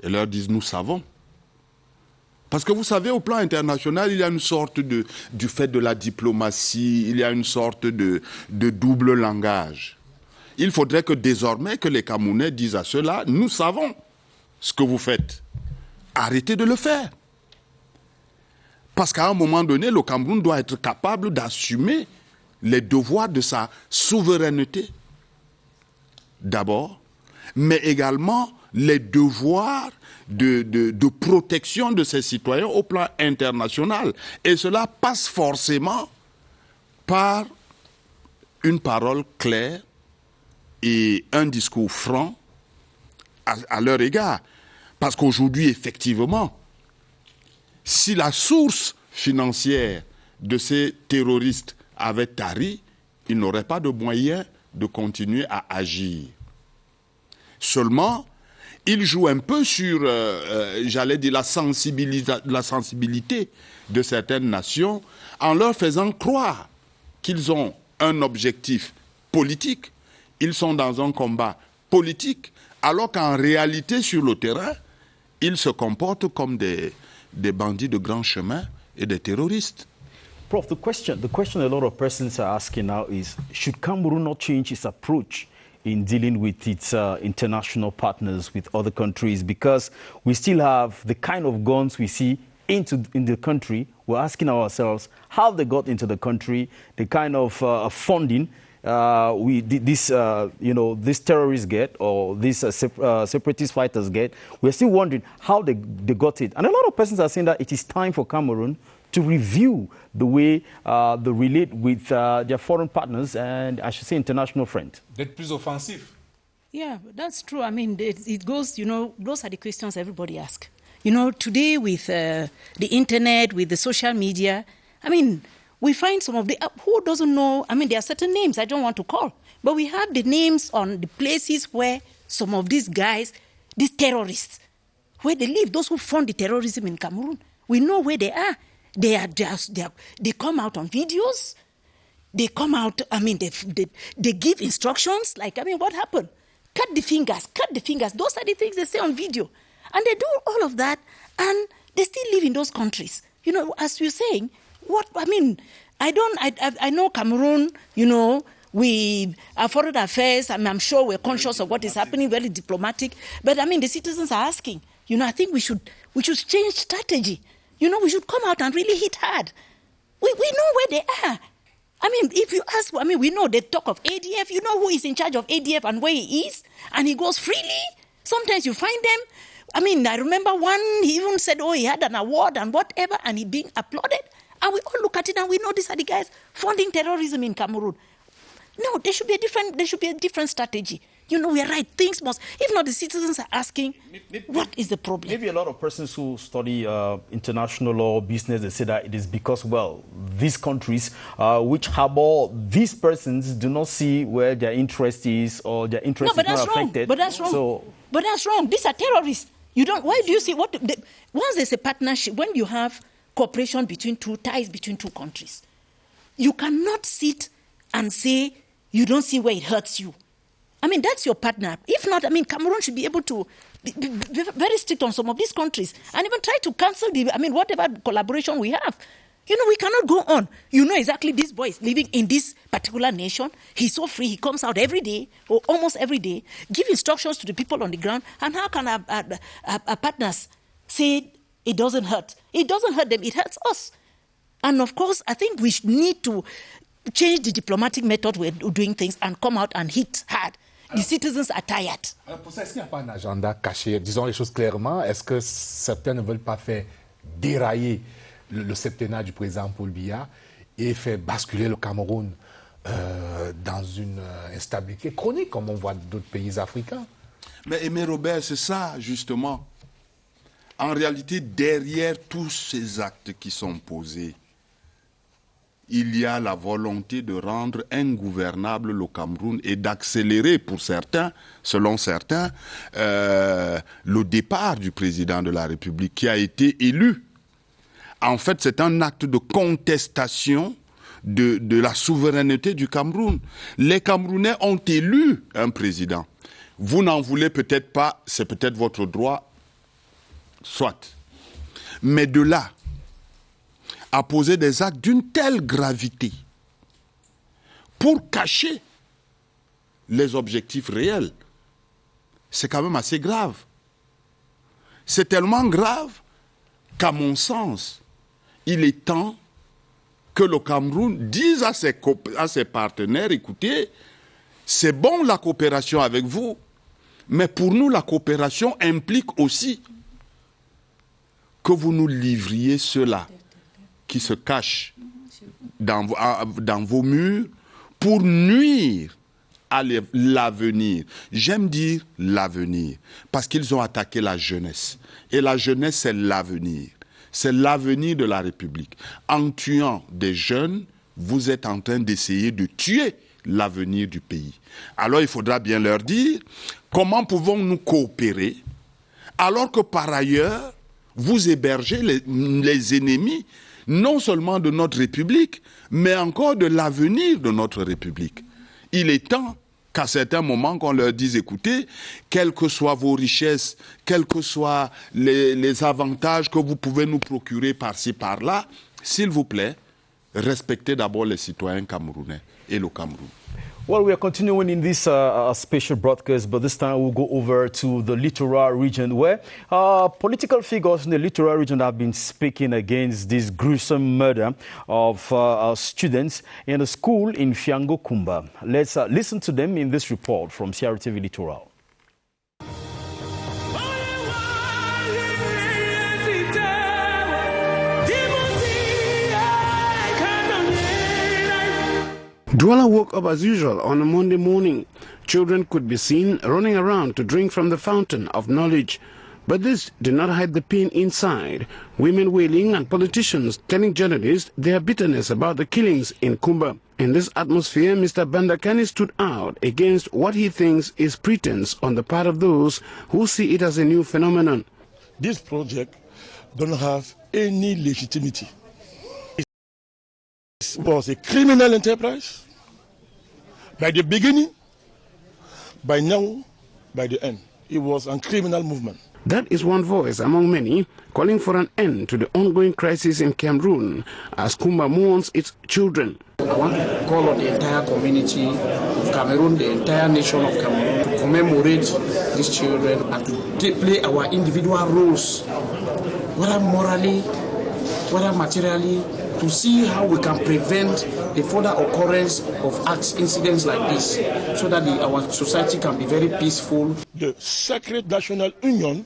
S4: et leur dise « nous savons ». Parce que vous savez, au plan international, il y a une sorte du fait de la diplomatie, il y a une sorte de double langage. Il faudrait que désormais que les Camerounais disent à ceux-là, nous savons ce que vous faites. Arrêtez de le faire. Parce qu'à un moment donné, le Cameroun doit être capable d'assumer les devoirs de sa souveraineté, d'abord, mais également les devoirs de protection de ses citoyens au plan international. Et cela passe forcément par une parole claire et un discours franc à leur égard. Parce qu'aujourd'hui, effectivement, si la source financière de ces terroristes avait tari, ils n'auraient pas de moyens de continuer à agir. Seulement, ils jouent un peu sur, j'allais dire, la sensibilité de certaines nations en leur faisant croire qu'ils ont un objectif politique, ils sont dans un combat politique, alors qu'en réalité, sur le terrain, ils se comportent comme des bandits de grand chemin et des terroristes.
S2: Prof, the question a lot of persons are asking now is, should Cameroon not change its approach in dealing with its international partners with other countries? Because we still have the kind of guns we see in the country. We're asking ourselves how they got into the country, the kind of funding these terrorists get, or these separatist fighters get. We're still wondering how they got it. And a lot of persons are saying that it is time for Cameroon to review the way they relate with their foreign partners and, I should say, international friends.
S1: D'être plus offensif.
S3: Yeah, that's true. I mean, it goes, those are the questions everybody asks. Today with the internet, with the social media, I mean, we find some of the, who doesn't know, I mean, there are certain names I don't want to call, but we have the names on the places where some of these guys, these terrorists, where they live, those who fund the terrorism in Cameroon. We know where they are. They come out on videos. They come out, I mean, they give instructions, like, I mean, what happened? Cut the fingers. Those are the things they say on video. And they do all of that, and they still live in those countries. As you're saying, I know Cameroon, we are foreign affairs, I'm sure we're conscious of what is happening, very diplomatic. But, I mean, the citizens are asking, I think we should change strategy. We should come out and really hit hard. We know where they are. I mean, if you ask, we know they talk of ADF. You know who is in charge of ADF and where he is, and he goes freely. Sometimes you find them. I mean, I remember one, he even said, he had an award and whatever, and he being applauded. And we all look at it and we know these are the guys funding terrorism in Cameroon. No, there should be a different strategy. We are right. Things must, if not, the citizens are asking, what is the problem?
S2: Maybe a lot of persons who study international law, business, they say that it is because, these countries which harbor these persons do not see where their interest is, or their interest is not affected.
S3: But that's wrong. But that's wrong. These are terrorists. Why do you see once there's a partnership, when you have cooperation between ties between two countries, you cannot sit and say you don't see where it hurts you. I mean, that's your partner. If not, Cameroon should be able to be very strict on some of these countries and even try to cancel whatever collaboration we have. You know, we cannot go on. You know exactly this boy is living in this particular nation. He's so free. He comes out every day or almost every day, give instructions to the people on the ground. And how can our partners say it doesn't hurt? It doesn't hurt them. It hurts us. And of course, I think we need to change the diplomatic method we're doing things and come out and hit hard. The citizens are tired.
S1: Alors pour ça, est-ce qu'il n'y a pas un agenda caché? Disons les choses clairement. Est-ce que certains ne veulent pas faire dérailler le septennat du président Paul Biya et faire basculer le Cameroun dans une instabilité chronique, comme on voit d'autres pays africains?
S4: Mais Robert, c'est ça, justement. En réalité, derrière tous ces actes qui sont posés, il y a la volonté de rendre ingouvernable le Cameroun et d'accélérer pour certains, selon certains, le départ du président de la République qui a été élu. En fait, c'est un acte de contestation de la souveraineté du Cameroun. Les Camerounais ont élu un président. Vous n'en voulez peut-être pas, c'est peut-être votre droit, soit. Mais de là à poser des actes d'une telle gravité pour cacher les objectifs réels, c'est quand même assez grave. C'est tellement grave qu'à mon sens, il est temps que le Cameroun dise à ses partenaires, écoutez, c'est bon la coopération avec vous, mais pour nous la coopération implique aussi que vous nous livriez ceux-là qui se cachent dans vos murs pour nuire à l'avenir. J'aime dire l'avenir, parce qu'ils ont attaqué la jeunesse. Et la jeunesse, c'est l'avenir. C'est l'avenir de la République. En tuant des jeunes, vous êtes en train d'essayer de tuer l'avenir du pays. Alors il faudra bien leur dire, comment pouvons-nous coopérer alors que par ailleurs, vous hébergez les ennemis non seulement de notre République, mais encore de l'avenir de notre République. Il est temps qu'à certains moments, qu'on leur dise, écoutez, quelles que soient vos richesses, quels que soient les avantages que vous pouvez nous procurer par-ci, par-là, s'il vous plaît, respectez d'abord les citoyens camerounais et le Cameroun.
S2: Well, we are continuing in this special broadcast, but this time we'll go over to the littoral region where political figures in the littoral region have been speaking against this gruesome murder of students in a school in Fiango Kumba. Let's listen to them in this report from CRTV Littoral.
S7: Douala woke up as usual on a Monday morning. Children could be seen running around to drink from the fountain of knowledge. But this did not hide the pain inside. Women wailing and politicians telling journalists their bitterness about the killings in Kumba. In this atmosphere, Mr. Bandakani stood out against what he thinks is pretense on the part of those who see it as a new phenomenon.
S8: This project don't have any legitimacy. It was a criminal enterprise by the beginning, by now, by the end. It was a criminal movement.
S7: That is one voice among many calling for an end to the ongoing crisis in Cameroon as Kumba mourns its children.
S9: I want to call on the entire community of Cameroon, the entire nation of Cameroon, to commemorate these children and to play our individual roles, whether morally, whether materially, to see how we can prevent the further occurrence of acts, incidents like this, so that our society can be very peaceful.
S8: The sacred national union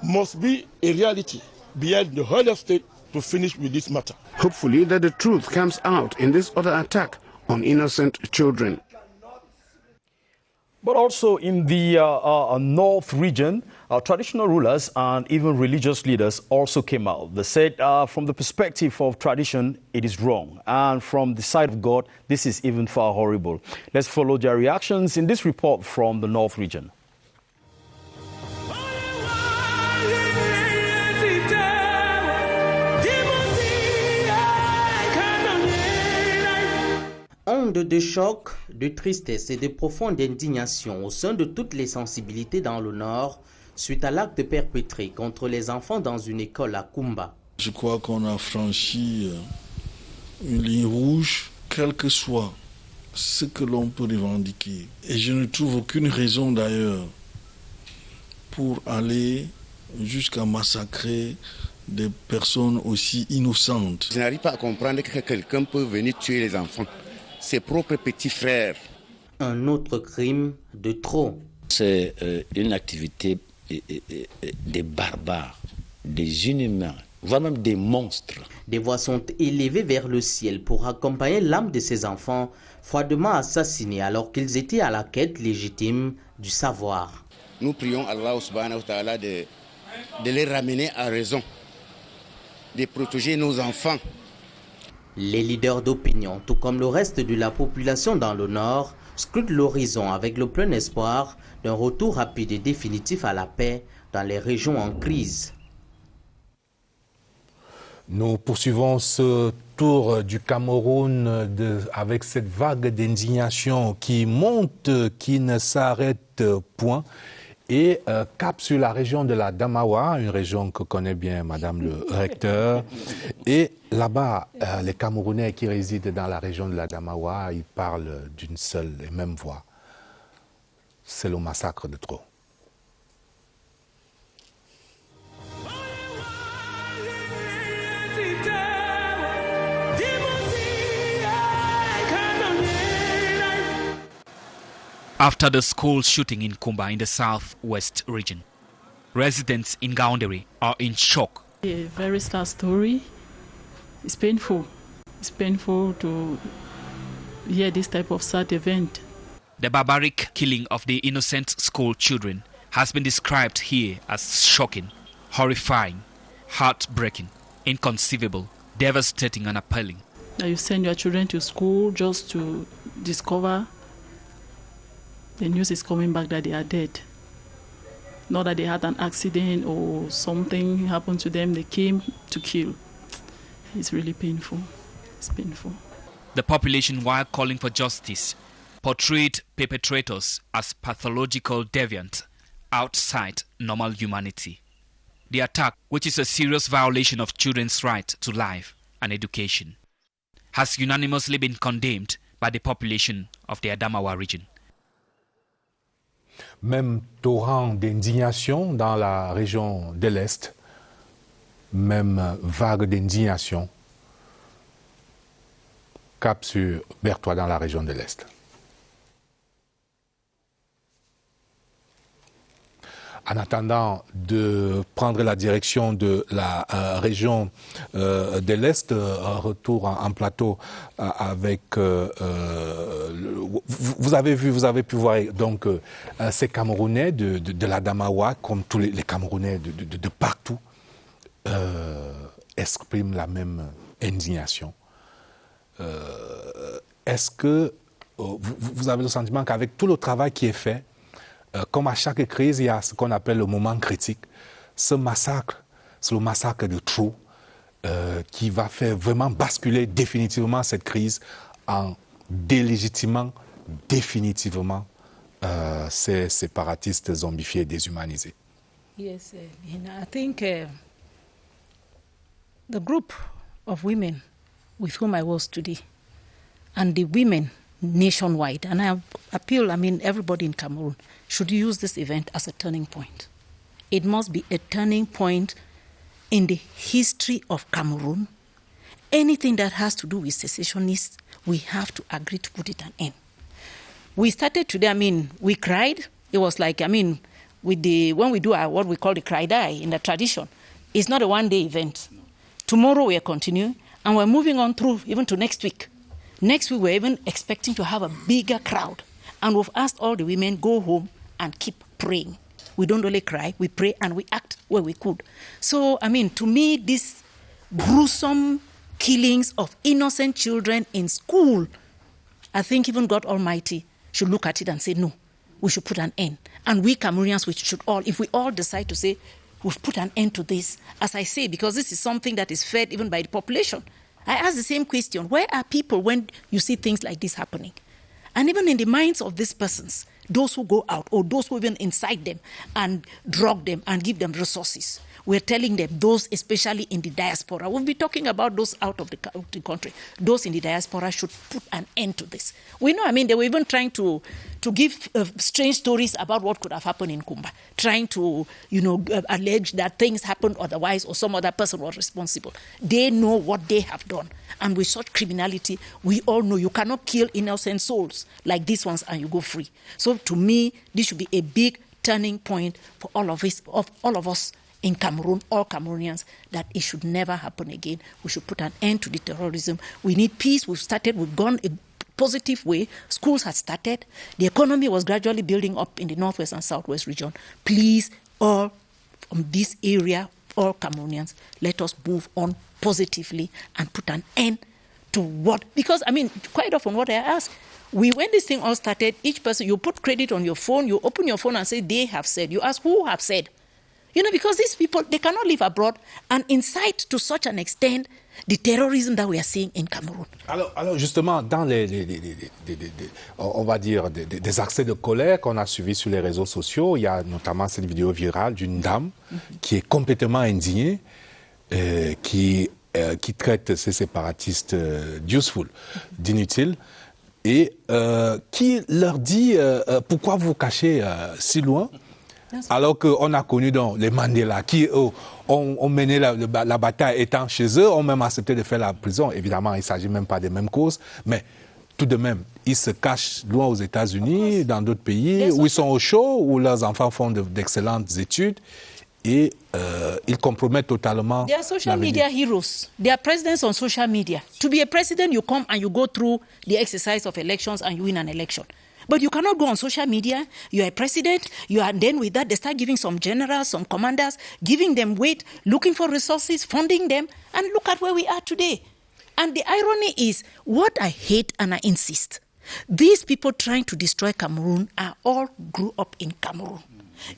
S8: must be a reality beyond the whole state to finish with this matter.
S7: Hopefully that the truth comes out in this other attack on innocent children.
S2: But also in the North region, traditional rulers and even religious leaders also came out. They said from the perspective of tradition, it is wrong. And from the side of God, this is even far horrible. Let's follow their reactions in this report from the North region.
S24: Onde de choc, de tristesse et de profonde indignation au sein de toutes les sensibilités dans le Nord suite à l'acte perpétré contre les enfants dans une école à Kumba.
S8: Je crois qu'on a franchi une ligne rouge, quel que soit ce que l'on peut revendiquer. Et je ne trouve aucune raison d'ailleurs pour aller jusqu'à massacrer des personnes aussi innocentes.
S6: Je n'arrive pas à comprendre que quelqu'un peut venir tuer les enfants, ses propres petits frères.
S24: Un autre crime de trop.
S10: C'est une activité des barbares, des inhumains, voire même des monstres.
S24: Des voix sont élevées vers le ciel pour accompagner l'âme de ces enfants froidement assassinés alors qu'ils étaient à la quête légitime du savoir.
S6: Nous prions Allah subhanahu wa ta'ala de les ramener à raison, de protéger nos enfants.
S24: Les leaders d'opinion, tout comme le reste de la population dans le Nord, scrutent l'horizon avec le plein espoir d'un retour rapide et définitif à la paix dans les régions en crise.
S1: Nous poursuivons ce tour du Cameroun avec cette vague d'indignation qui monte, qui ne s'arrête point. Et cap sur la région de la Damawa, une région que connaît bien Madame le recteur. Et là-bas, les Camerounais qui résident dans la région de la Damawa, ils parlent d'une seule et même voix. C'est le massacre de trop.
S11: After the school shooting in Kumba in the southwest region, residents in Gaoundéré are in shock.
S19: A very sad story. It's painful. It's painful to hear this type of sad event.
S11: The barbaric killing of the innocent school children has been described here as shocking, horrifying, heartbreaking, inconceivable, devastating and appalling.
S19: Now you send your children to school just to discover the news is coming back that they are dead. Not that they had an accident or something happened to them, they came to kill. It's really painful. It's painful.
S11: The population, while calling for justice, portrayed perpetrators as pathological deviant outside normal humanity. The attack, which is a serious violation of children's right to life and education, has unanimously been condemned by the population of the Adamawa region.
S1: Même torrent d'indignation dans la région de l'Est, même vague d'indignation, cap sur Bertois dans la région de l'Est. En attendant de prendre la direction de la région de l'Est, retour en plateau avec... vous avez pu voir donc ces Camerounais de la Damawa, comme tous les Camerounais de partout, expriment la même indignation. Est-ce que vous avez le sentiment qu'avec tout le travail qui est fait, comme à chaque crise, il y a ce qu'on appelle le moment critique. Ce massacre, c'est le massacre de trop qui va faire vraiment basculer définitivement cette crise en délégitimant définitivement ces séparatistes zombifiés et déshumanisés.
S3: Yes, I think the group of women with whom I was today and the women nationwide, and I appeal, everybody in Cameroon should use this event as a turning point. It must be a turning point in the history of Cameroon. Anything that has to do with secessionists, we have to agree to put it an end. We started today, we cried. It was like, when we do what we call the cry die in the tradition, it's not a one-day event. No. Tomorrow we are continuing, and we're moving on through even to next week. Next week, we're even expecting to have a bigger crowd. And we've asked all the women, go home and keep praying. We don't only cry, we pray and we act where we could. So, to me, these gruesome killings of innocent children in school, I think even God Almighty should look at it and say, no, we should put an end. And we Cameroonians, we should all, if we all decide to say, we've put an end to this, as I say, because this is something that is fed even by the population. I ask the same question. Where are people when you see things like this happening? And even in the minds of these persons, those who go out or those who even incite them and drug them and give them resources. We're telling them, those especially in the diaspora, we'll be talking about those out of the country, those in the diaspora should put an end to this. We know, they were even trying to give strange stories about what could have happened in Kumba, trying to, allege that things happened otherwise or some other person was responsible. They know what they have done. And with such criminality, we all know you cannot kill innocent souls like these ones and you go free. So to me, this should be a big turning point for all of us in Cameroon, all Cameroonians, that it should never happen again. We should put an end to the terrorism. We need peace. We've gone a positive way. Schools had started. The economy was gradually building up in the northwest and southwest region. Please, all from this area, all Cameroonians, let us move on positively and put an end to what, because, quite often what I ask, when this thing all started, each person, you put credit on your phone, you open your phone and say, they have said. You ask, who have said? Because these people, they cannot live abroad and incite to such an extent the terrorism that we are seeing in Cameroon.
S1: Alors justement, dans on va dire, des accès de colère qu'on a suivis sur les réseaux sociaux, il y a notamment cette vidéo virale d'une dame qui est complètement indignée, qui traite ces séparatistes d'useful, d'inutiles, et qui leur dit pourquoi vous cachez si loin, alors qu'on a connu donc les Mandela qui ont mené la bataille étant chez eux, ont même accepté de faire la prison. Évidemment, il ne s'agit même pas des mêmes causes, mais tout de même, ils se cachent loin aux États-Unis, dans d'autres pays, où ils sont au chaud, où leurs enfants font d'excellentes études, et ils compromettent totalement.
S3: They are social media heroes. They are presidents on social media. To be a president, you come and you go through the exercise of elections and you win an election. But you cannot go on social media. You are a president. Then with that, they start giving some generals, some commanders, giving them weight, looking for resources, funding them. And look at where we are today. And the irony is, what I hate and I insist, these people trying to destroy Cameroon are all grew up in Cameroon.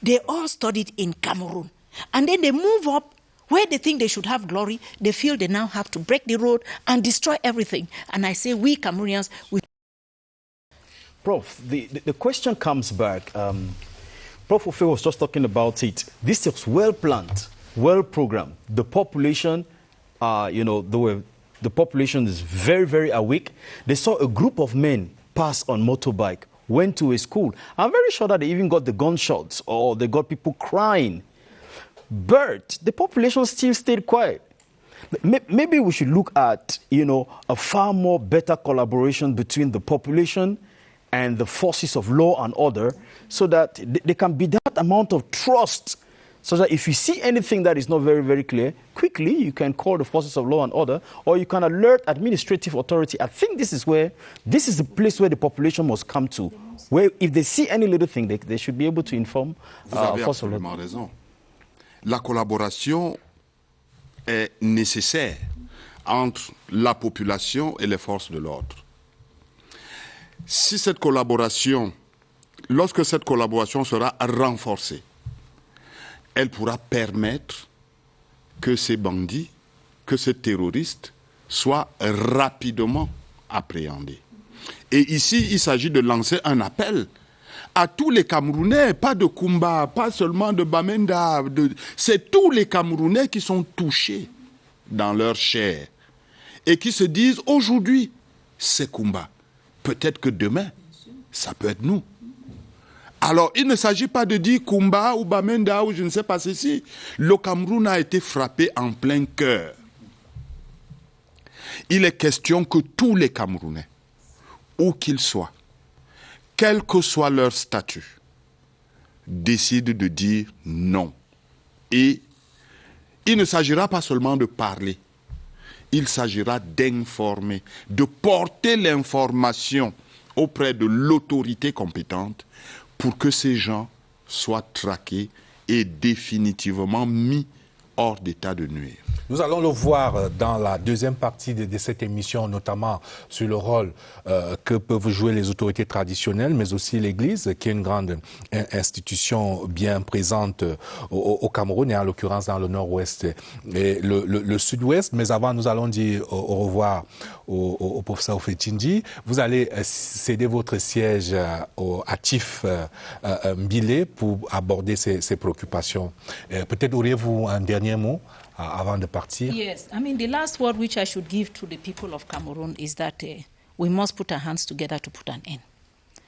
S3: They all studied in Cameroon. And then they move up where they think they should have glory. They feel they now have to break the road and destroy everything. And I say, we Cameroonians, we...
S2: Prof, the question comes back. Prof. Ofe was just talking about it. This is well planned, well programmed. The population, the population is very, very awake. They saw a group of men pass on motorbike, went to a school. I'm very sure that they even got the gunshots or they got people crying. But the population still stayed quiet. Maybe we should look at, a far more better collaboration between the population and the forces of law and order, so that there can be that amount of trust, so that if you see anything that is not very, very clear, quickly you can call the forces of law and order, or you can alert administrative authority. I think this is the place where the population must come to, where if they see any little thing, they should be able to inform forces of law.
S4: Raison. La collaboration est nécessaire entre la population et les forces de l'ordre. Si cette collaboration, lorsque cette collaboration sera renforcée, elle pourra permettre que ces bandits, que ces terroristes soient rapidement appréhendés. Et ici, il s'agit de lancer un appel à tous les Camerounais, pas de Kumba, pas seulement de Bamenda, c'est tous les Camerounais qui sont touchés dans leur chair et qui se disent aujourd'hui, c'est Kumba. Peut-être que demain, ça peut être nous. Alors, il ne s'agit pas de dire Kumba ou Bamenda ou je ne sais pas ceci. Le Cameroun a été frappé en plein cœur. Il est question que tous les Camerounais, où qu'ils soient, quel que soit leur statut, décident de dire non. Et il ne s'agira pas seulement de parler. Il s'agira d'informer, de porter l'information auprès de l'autorité compétente pour que ces gens soient traqués et définitivement mis hors d'état de nuire.
S1: Nous allons le voir dans la deuxième partie de cette émission, notamment sur le rôle que peuvent jouer les autorités traditionnelles, mais aussi l'Église, qui est une grande institution bien présente au Cameroun, et en l'occurrence dans le nord-ouest et le sud-ouest. Mais avant, nous allons dire au revoir au professeur Ofetindi. Vous allez céder votre siège à Chief Mbile pour aborder ces préoccupations. Peut-être auriez-vous un dernier mot avant de partir?
S3: Yes, I mean, the last word which I should give to the people of Cameroon is that we must put our hands together to put an end.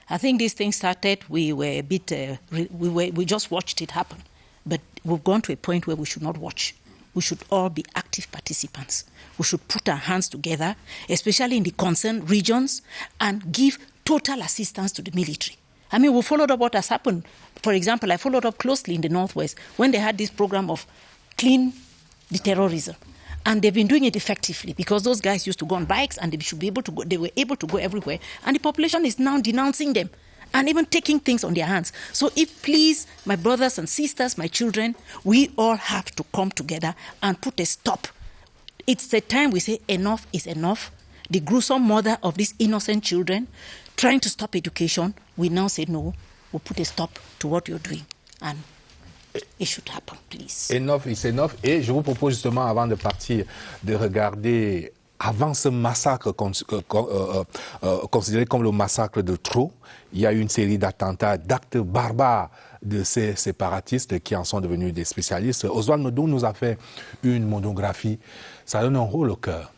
S3: I think this thing started, we were a bit, we just watched it happen. But we've gone to a point where we should not watch. We should all be active participants. We should put our hands together, especially in the concerned regions, and give total assistance to the military. I mean, we followed up what has happened. For example, I followed up closely in the Northwest when they had this program of clean the terrorism. And they've been doing it effectively because those guys used to go on bikes and they were able to go everywhere. And the population is now denouncing them and even taking things on their hands. So if, please, my brothers and sisters, my children, we all have to come together and put a stop. It's the time we say enough is enough. The gruesome murder of these innocent children trying to stop education, we now say no, we'll put a stop to what you're doing. And it should happen, please. Enough
S1: is enough. Et je vous propose justement, avant de partir, de regarder, avant ce massacre considéré comme le massacre de Trou, il y a eu une série d'attentats, d'actes barbares de ces séparatistes qui en sont devenus des spécialistes. Oswald Medou nous a fait une monographie. Ça donne un rôle au cœur.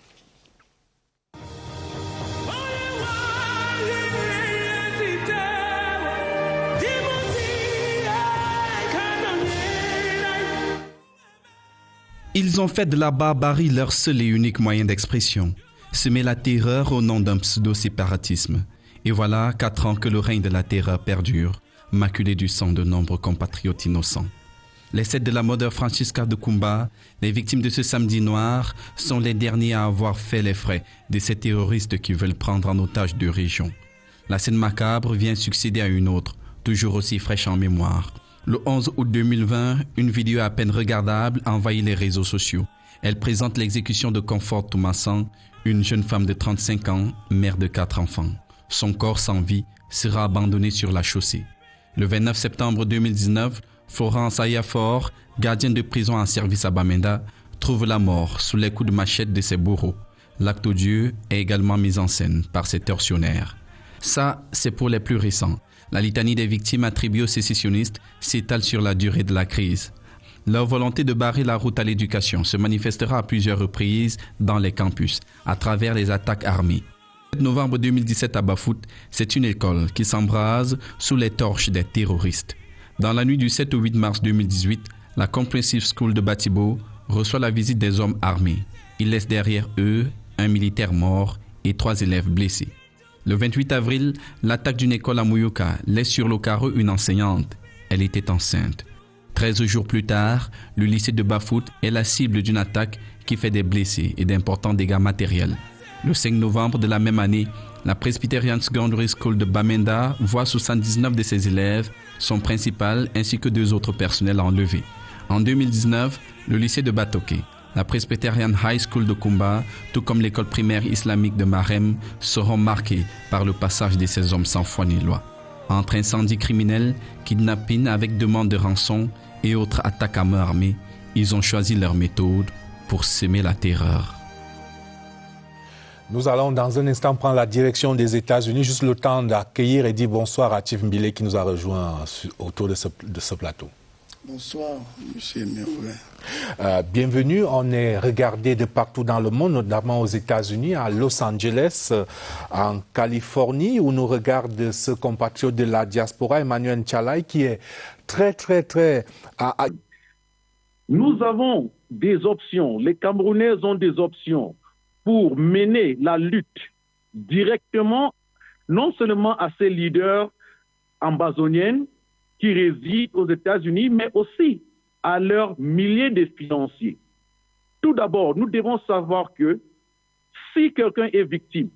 S13: Ils ont fait de la barbarie leur seul et unique moyen d'expression, semer la terreur au nom d'un pseudo-séparatisme. Et voilà 4 ans que le règne de la terreur perdure, maculé du sang de nombreux compatriotes innocents. Les 7 de la Mother Francisca de Kumba, les victimes de ce samedi noir, sont les derniers à avoir fait les frais de ces terroristes qui veulent prendre en otage 2 régions. La scène macabre vient succéder à une autre, toujours aussi fraîche en mémoire. Le 11 août 2020, une vidéo à peine regardable envahit les réseaux sociaux. Elle présente l'exécution de Comfort Toumassan, une jeune femme de 35 ans, mère de 4 enfants. Son corps sans vie sera abandonné sur la chaussée. Le 29 septembre 2019, Florence Ayafor, gardienne de prison en service à Bamenda, trouve la mort sous les coups de machette de ses bourreaux. L'acte odieux est également mis en scène par ces tortionnaires. Ça, c'est pour les plus récents. La litanie des victimes attribuées aux sécessionnistes s'étale sur la durée de la crise. Leur volonté de barrer la route à l'éducation se manifestera à plusieurs reprises dans les campus, à travers les attaques armées. Le 7 novembre 2017 à Bafout, c'est une école qui s'embrase sous les torches des terroristes. Dans la nuit du 7 au 8 mars 2018, la Comprehensive School de Batibo reçoit la visite des hommes armés. Ils laissent derrière eux un militaire mort et 3 élèves blessés. Le 28 avril, l'attaque d'une école à Mouyouka laisse sur le carreau une enseignante. Elle était enceinte. 13 jours plus tard, le lycée de Bafout est la cible d'une attaque qui fait des blessés et d'importants dégâts matériels. Le 5 novembre de la même année, la Presbyterian Secondary School de Bamenda voit 79 de ses élèves, son principal ainsi que 2 autres personnels enlevés. En 2019, le lycée de Batoke, la Presbyterian High School de Kumba, tout comme l'école primaire islamique de Marem, seront marqués par le passage de ces hommes sans foi ni loi. Entre incendies criminels, kidnapping avec demande de rançon et autres attaques à main armée, ils ont choisi leur méthode pour semer la terreur.
S1: Nous allons dans un instant prendre la direction des États-Unis, juste le temps d'accueillir et dire bonsoir à Chief Mbile qui nous a rejoint autour de ce plateau.
S14: Bonsoir, M. Merveille.
S1: Bienvenue. On est regardé de partout dans le monde, notamment aux États-Unis, à Los Angeles, en Californie, où nous regarde ce compatriote de la diaspora, Emmanuel Tchalay, qui est très...
S15: Nous avons des options. Les Camerounais ont des options pour mener la lutte directement, non seulement à ces leaders amazoniens qui résident aux États-Unis, mais aussi à leurs milliers de financiers. Tout d'abord, nous devons savoir que si quelqu'un est victime,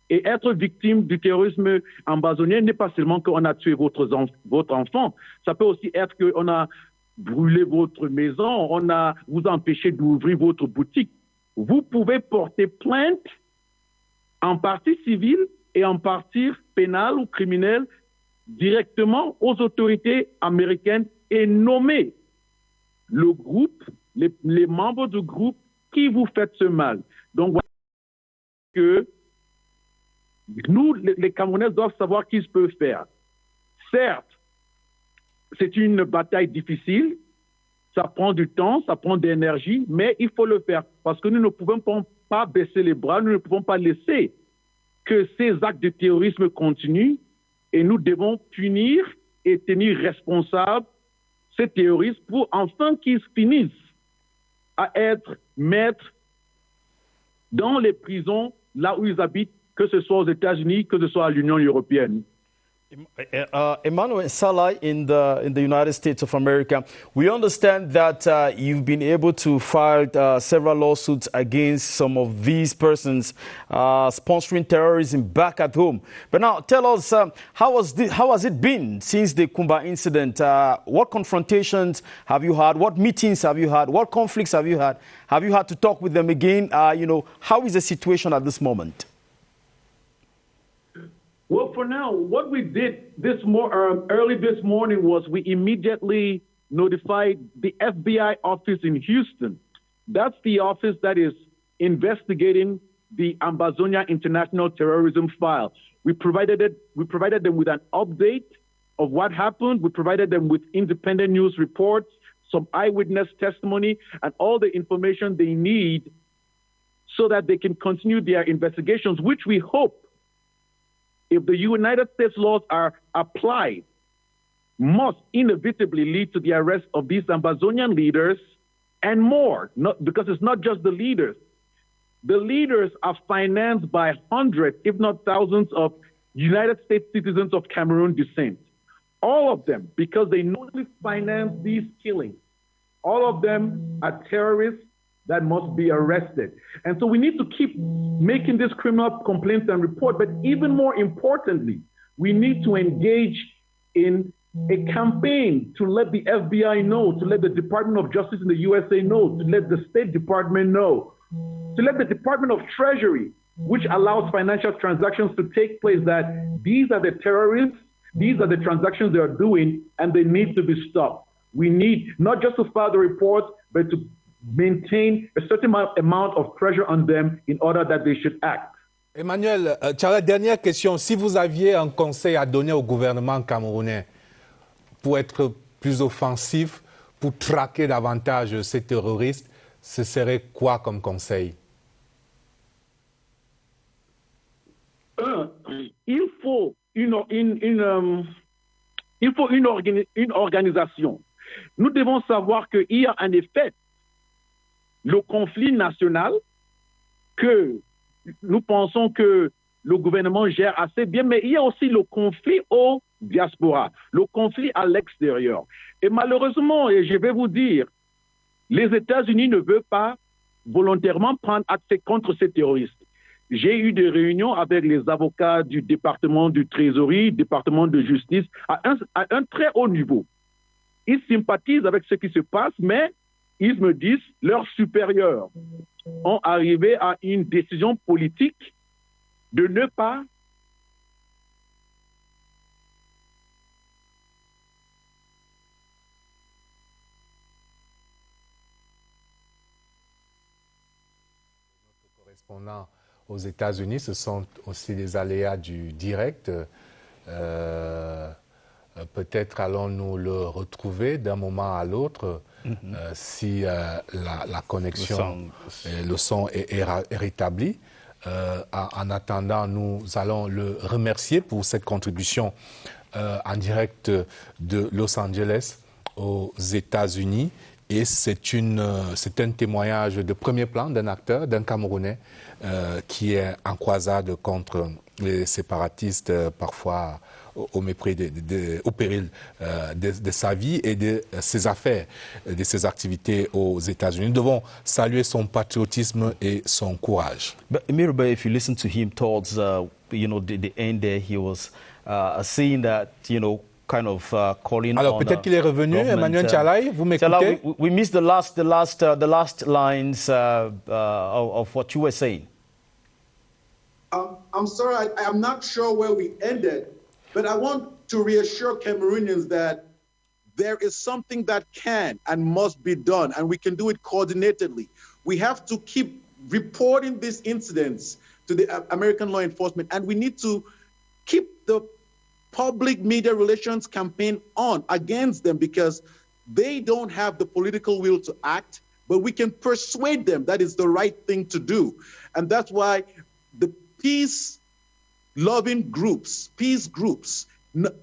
S15: et être victime du terrorisme amazonien n'est pas seulement qu'on a tué votre enfant, ça peut aussi être qu'on a brûlé votre maison, on a vous empêché d'ouvrir votre boutique. Vous pouvez porter plainte en partie civile et en partie pénale ou criminelle directement aux autorités américaines et nommer le groupe, les membres du groupe qui vous fait ce mal. Donc, voilà que nous, les Camerounais, doivent savoir ce qu'ils peuvent faire. Certes, c'est une bataille difficile, ça prend du temps, ça prend de l'énergie, mais il faut le faire parce que nous ne pouvons pas baisser les bras, nous ne pouvons pas laisser que ces actes de terrorisme continuent et nous devons punir et tenir responsables ces terroristes pour enfin qu'ils finissent à être maîtres dans les prisons là où ils habitent, que ce soit aux États-Unis, que ce soit à l'Union européenne.
S2: Emmanuel Salai, in the United States of America, we understand that you've been able to file several lawsuits against some of these persons sponsoring terrorism back at home. But now, tell us, how has it been since the Kumba incident? What confrontations have you had? What meetings have you had? What conflicts have you had? Have you had to talk with them again? How is the situation at this moment?
S15: Well, for now, what we did early this morning was we immediately notified the FBI office in Houston. That's the office that is investigating the Ambazonia International Terrorism file. We provided them with an update of what happened. We provided them with independent news reports, some eyewitness testimony, and all the information they need so that they can continue their investigations, which we hope, if the United States laws are applied, must inevitably lead to the arrest of these Ambazonian leaders and more, because it's not just the leaders. The leaders are financed by hundreds, if not thousands, of United States citizens of Cameroon descent. All of them, because they knowingly finance these killings. All of them are terrorists that must be arrested. And so we need to keep making these criminal complaints and reports, but even more importantly, we need to engage in a campaign to let the FBI know, to let the Department of Justice in the USA know, to let the State Department know, to let the Department of Treasury, which allows financial transactions to take place, that these are the terrorists, these are the transactions they are doing, and they need to be stopped. We need not just to file the reports, but to maintain a certain amount of pressure on them in order that they should act.
S1: Emmanuel, Tchara, dernière question. Si vous aviez un conseil à donner au gouvernement camerounais pour être plus offensif, pour traquer davantage ces terroristes, ce serait quoi comme conseil?
S15: Il faut une organisation. Nous devons savoir qu'il y a en effet le conflit national que nous pensons que le gouvernement gère assez bien, mais il y a aussi le conflit au diaspora, le conflit à l'extérieur. Et malheureusement, et je vais vous dire, les États-Unis ne veulent pas volontairement prendre acte contre ces terroristes. J'ai eu des réunions avec les avocats du département du Trésorerie, département de justice, à un très haut niveau. Ils sympathisent avec ce qui se passe, mais ils me disent, leurs supérieurs ont arrivé à une décision politique de ne pas
S1: correspondant aux États-Unis, ce sont aussi des aléas du direct. Peut-être allons-nous le retrouver d'un moment à l'autre si la connexion, le son est rétabli. En attendant, nous allons le remercier pour cette contribution en direct de Los Angeles aux États-Unis. Et c'est un témoignage de premier plan d'un acteur, d'un Camerounais qui est en croisade contre les séparatistes, parfois au mépris, au péril de sa vie et de ses affaires, de ses activités aux États-Unis. Nous devons saluer son patriotisme et son courage.
S2: But Mirba, if you listen to him towards the end there, he was saying that kind of calling.
S1: Alors peut-être qu'il est revenu, Emmanuel Tchalai, vous m'écoutez?
S2: We missed the last lines of what you were saying.
S12: I'm sorry, I'm not sure where we ended, but I want to reassure Cameroonians that there is something that can and must be done, and we can do it coordinatedly. We have to keep reporting these incidents to the American law enforcement, and we need to keep the public media relations campaign on against them because they don't have the political will to act, but we can persuade them that is the right thing to do. And that's why the peace-loving groups, peace groups,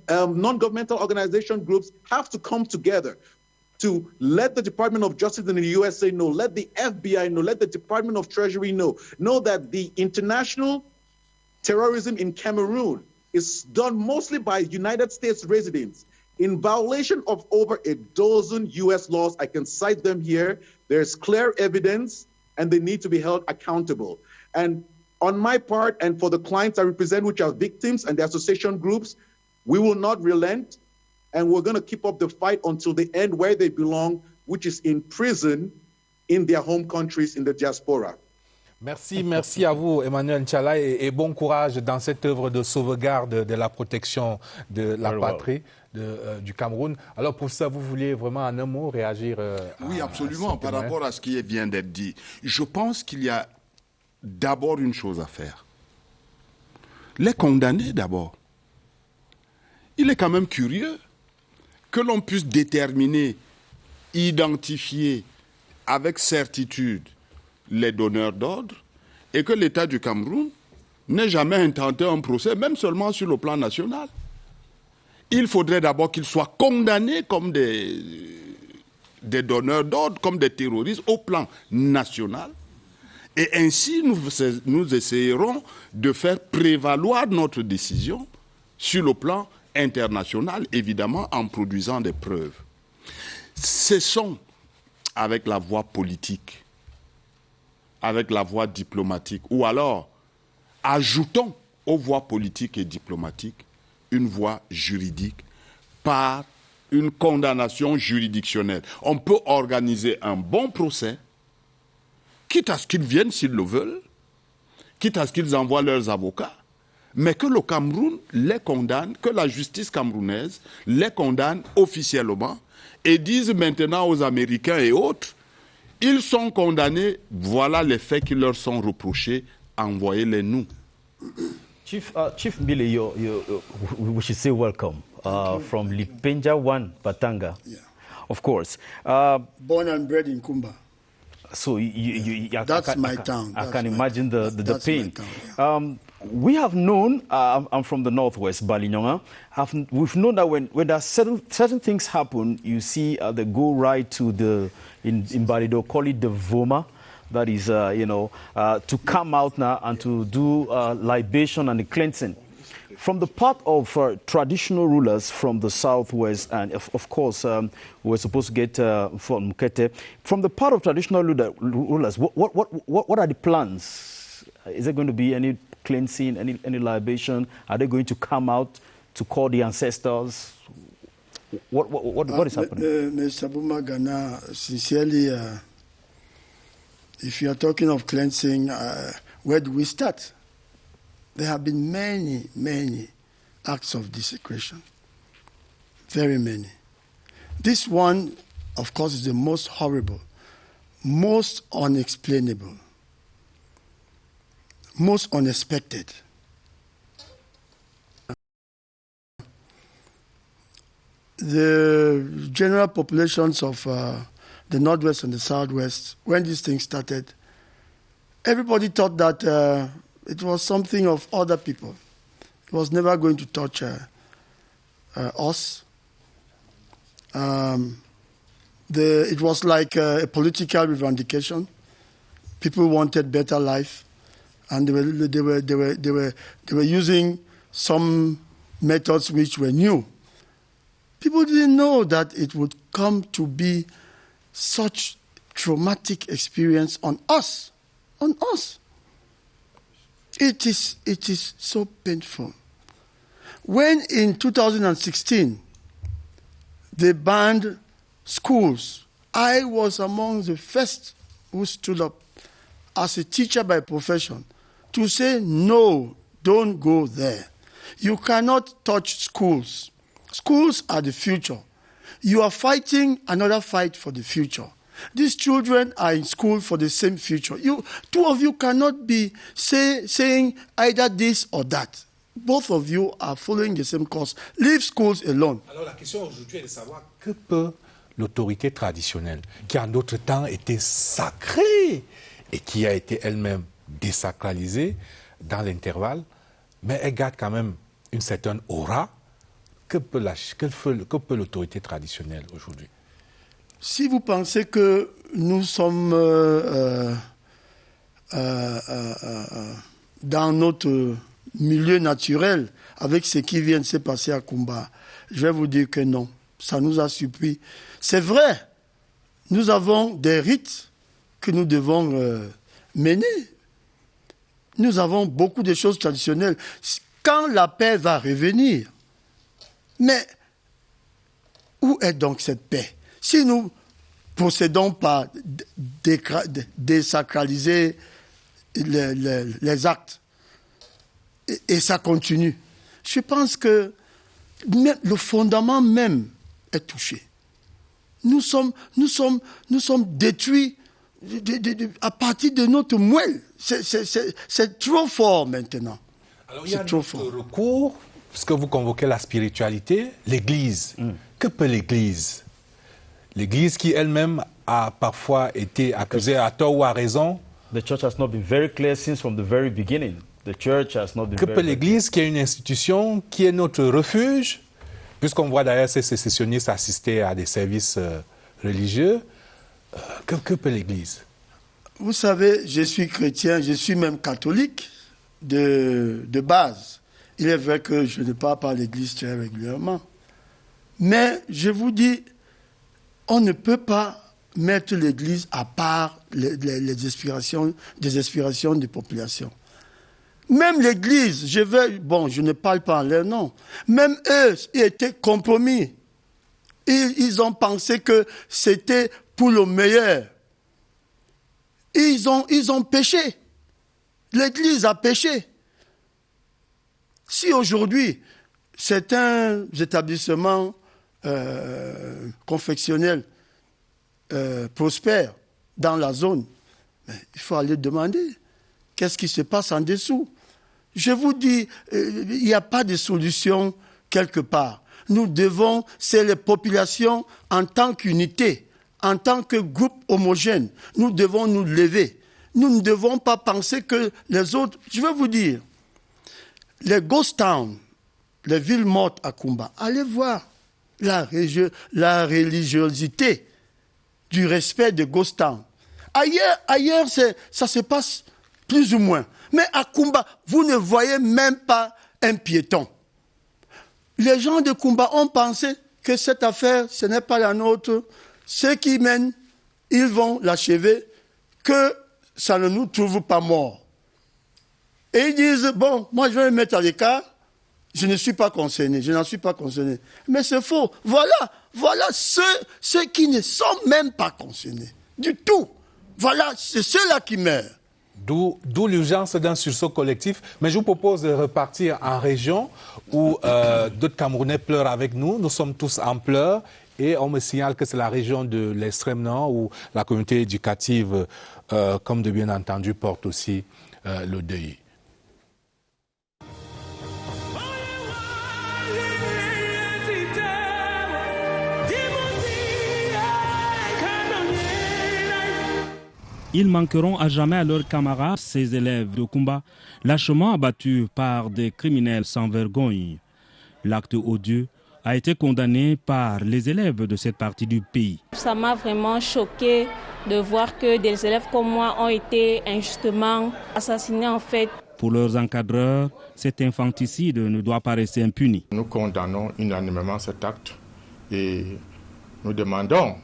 S12: non-governmental organization groups have to come together to let the Department of Justice in the USA know, let the FBI know, let the Department of Treasury know that the international terrorism in Cameroon is done mostly by United States residents in violation of over a dozen US laws. I can cite them here. There's clear evidence and they need to be held accountable. And on my part, and for the clients I represent, which are victims and the association groups, we will not relent, and we're going to keep up the fight until the end where they belong, which is in prison in their home countries, in the diaspora.
S1: Merci à vous, Emmanuel Tchalai, et bon courage dans cette œuvre de sauvegarde de la protection de la patrie du Cameroun. Alors pour ça, vous vouliez vraiment en un mot réagir
S4: Oui, absolument, par rapport à ce qui vient d'être dit. Je pense qu'il y a d'abord une chose à faire. Les condamner d'abord. Il est quand même curieux que l'on puisse déterminer, identifier avec certitude les donneurs d'ordre et que l'État du Cameroun n'ait jamais intenté un procès, même seulement sur le plan national. Il faudrait d'abord qu'ils soient condamnés comme des donneurs d'ordre, comme des terroristes au plan national. Et ainsi, nous essayerons de faire prévaloir notre décision sur le plan international, évidemment, en produisant des preuves. Cessons avec la voie politique, avec la voie diplomatique, ou alors ajoutons aux voies politiques et diplomatiques une voie juridique par une condamnation juridictionnelle. On peut organiser un bon procès, quitte à ce qu'ils viennent s'ils le veulent, quitte à ce qu'ils envoient leurs avocats, mais que le Cameroun les condamne, que la justice camerounaise les condamne officiellement et dise maintenant aux Américains et autres, ils sont condamnés, voilà les faits qui leur sont reprochés, envoyez-les nous.
S2: Chief Mbile, we should say welcome from Lipenja 1, Batanga.
S14: Yeah.
S2: Of course.
S14: Born and bred in Kumba.
S2: So
S14: that's my town.
S2: I can imagine the pain.
S14: Town, yeah.
S2: We have known, I'm from the northwest, Balignonga. We've known that when there are certain things happen, you see they go right to in Balido, call it the Voma. That is, to come out now and to do libation and the cleansing. From the part of traditional rulers from the southwest, and of course, we're supposed to get from Mukete. From the part of traditional rulers, what are the plans? Is there going to be any cleansing, any libation? Are they going to come out to call the ancestors? What is happening?
S14: Mr. Bumagana, sincerely, if you are talking of cleansing, where do we start? There have been many, many acts of desecration. Very many. This one, of course, is the most horrible, most unexplainable, most unexpected. The general populations of the Northwest and the Southwest, when these things started, everybody thought that it was something of other people. It was never going to touch us. It was like a political revendication. People wanted better life, and they were using some methods which were new. People didn't know that it would come to be such traumatic experience on us. On us. It is so painful. When in 2016, they banned schools. I was among the first who stood up as a teacher by profession to say, no, don't go there. You cannot touch schools. Schools are the future. You are fighting another fight for the future. These children are in school for the same future. Two of you cannot be saying either this or that. Both of you are following the same course. Leave schools alone.
S1: Alors la question aujourd'hui est de savoir que peut l'autorité traditionnelle, qui en d'autres temps était sacrée et qui a été elle-même désacralisée dans l'intervalle, mais elle garde quand même une certaine aura. Que peut l'autorité traditionnelle aujourd'hui?
S14: Si vous pensez que nous sommes dans notre milieu naturel avec ce qui vient de se passer à Kumba, je vais vous dire que non, ça nous a surpris. C'est vrai, nous avons des rites que nous devons mener. Nous avons beaucoup de choses traditionnelles. Quand la paix va revenir, mais où est donc cette paix? Si nous procédons par désacraliser les actes, et ça continue, je pense que le fondament même est touché. Nous sommes détruits à partir de notre moelle. C'est trop fort maintenant.
S1: Alors il y a un recours, puisque vous convoquez la spiritualité, l'Église. Que peut l'Église? L'Église qui elle-même a parfois été accusée à tort ou à raison.
S2: The church has not been very clear since from the very beginning. The church has not been
S1: que peut l'Église, qui est une institution, qui est notre refuge, puisqu'on voit d'ailleurs ces sécessionnistes assister à des services religieux, que peut l'Église?
S14: Vous savez, je suis chrétien, je suis même catholique de base. Il est vrai que je ne parle pas à l'Église très régulièrement. Mais je vous dis, on ne peut pas mettre l'Église à part des aspirations des populations. Même l'Église, je ne parle pas en leur nom, même eux, ils étaient compromis. Ils ont pensé que c'était pour le meilleur. Ils ont péché. L'Église a péché. Si aujourd'hui, certains établissements confessionnels prospèrent dans la zone, mais il faut aller demander qu'est-ce qui se passe en dessous. Je vous dis, il n'y a pas de solution quelque part. Nous devons, c'est les populations en tant qu'unité, en tant que groupe homogène, nous devons nous lever. Nous ne devons pas penser que les autres... Je vais vous dire, les ghost towns, les villes mortes à Kumba, allez voir la religiosité du respect de ghost towns. Ailleurs ça se passe plus ou moins. Mais à Kumba, vous ne voyez même pas un piéton. Les gens de Kumba ont pensé que cette affaire, ce n'est pas la nôtre. Ceux qui mènent, ils vont l'achever, que ça ne nous trouve pas morts. Et ils disent, bon, moi je vais me mettre à l'écart, je ne suis pas concerné, je n'en suis pas concerné. Mais c'est faux. Voilà ceux qui ne sont même pas concernés du tout. Voilà, c'est ceux-là qui meurent.
S1: D'où l'urgence d'un sursaut collectif. Mais je vous propose de repartir en région où d'autres Camerounais pleurent avec nous. Nous sommes tous en pleurs. Et on me signale que c'est la région de l'extrême nord où la communauté éducative, comme de bien entendu, porte aussi le deuil.
S16: Ils manqueront à jamais à leurs camarades, ces élèves de Kumba, lâchement abattus par des criminels sans vergogne. L'acte odieux a été condamné par les élèves de cette partie du pays.
S17: Ça m'a vraiment choqué de voir que des élèves comme moi ont été injustement assassinés en fait.
S16: Pour leurs encadreurs, cet infanticide ne doit pas rester impuni.
S18: Nous condamnons unanimement cet acte et nous demandons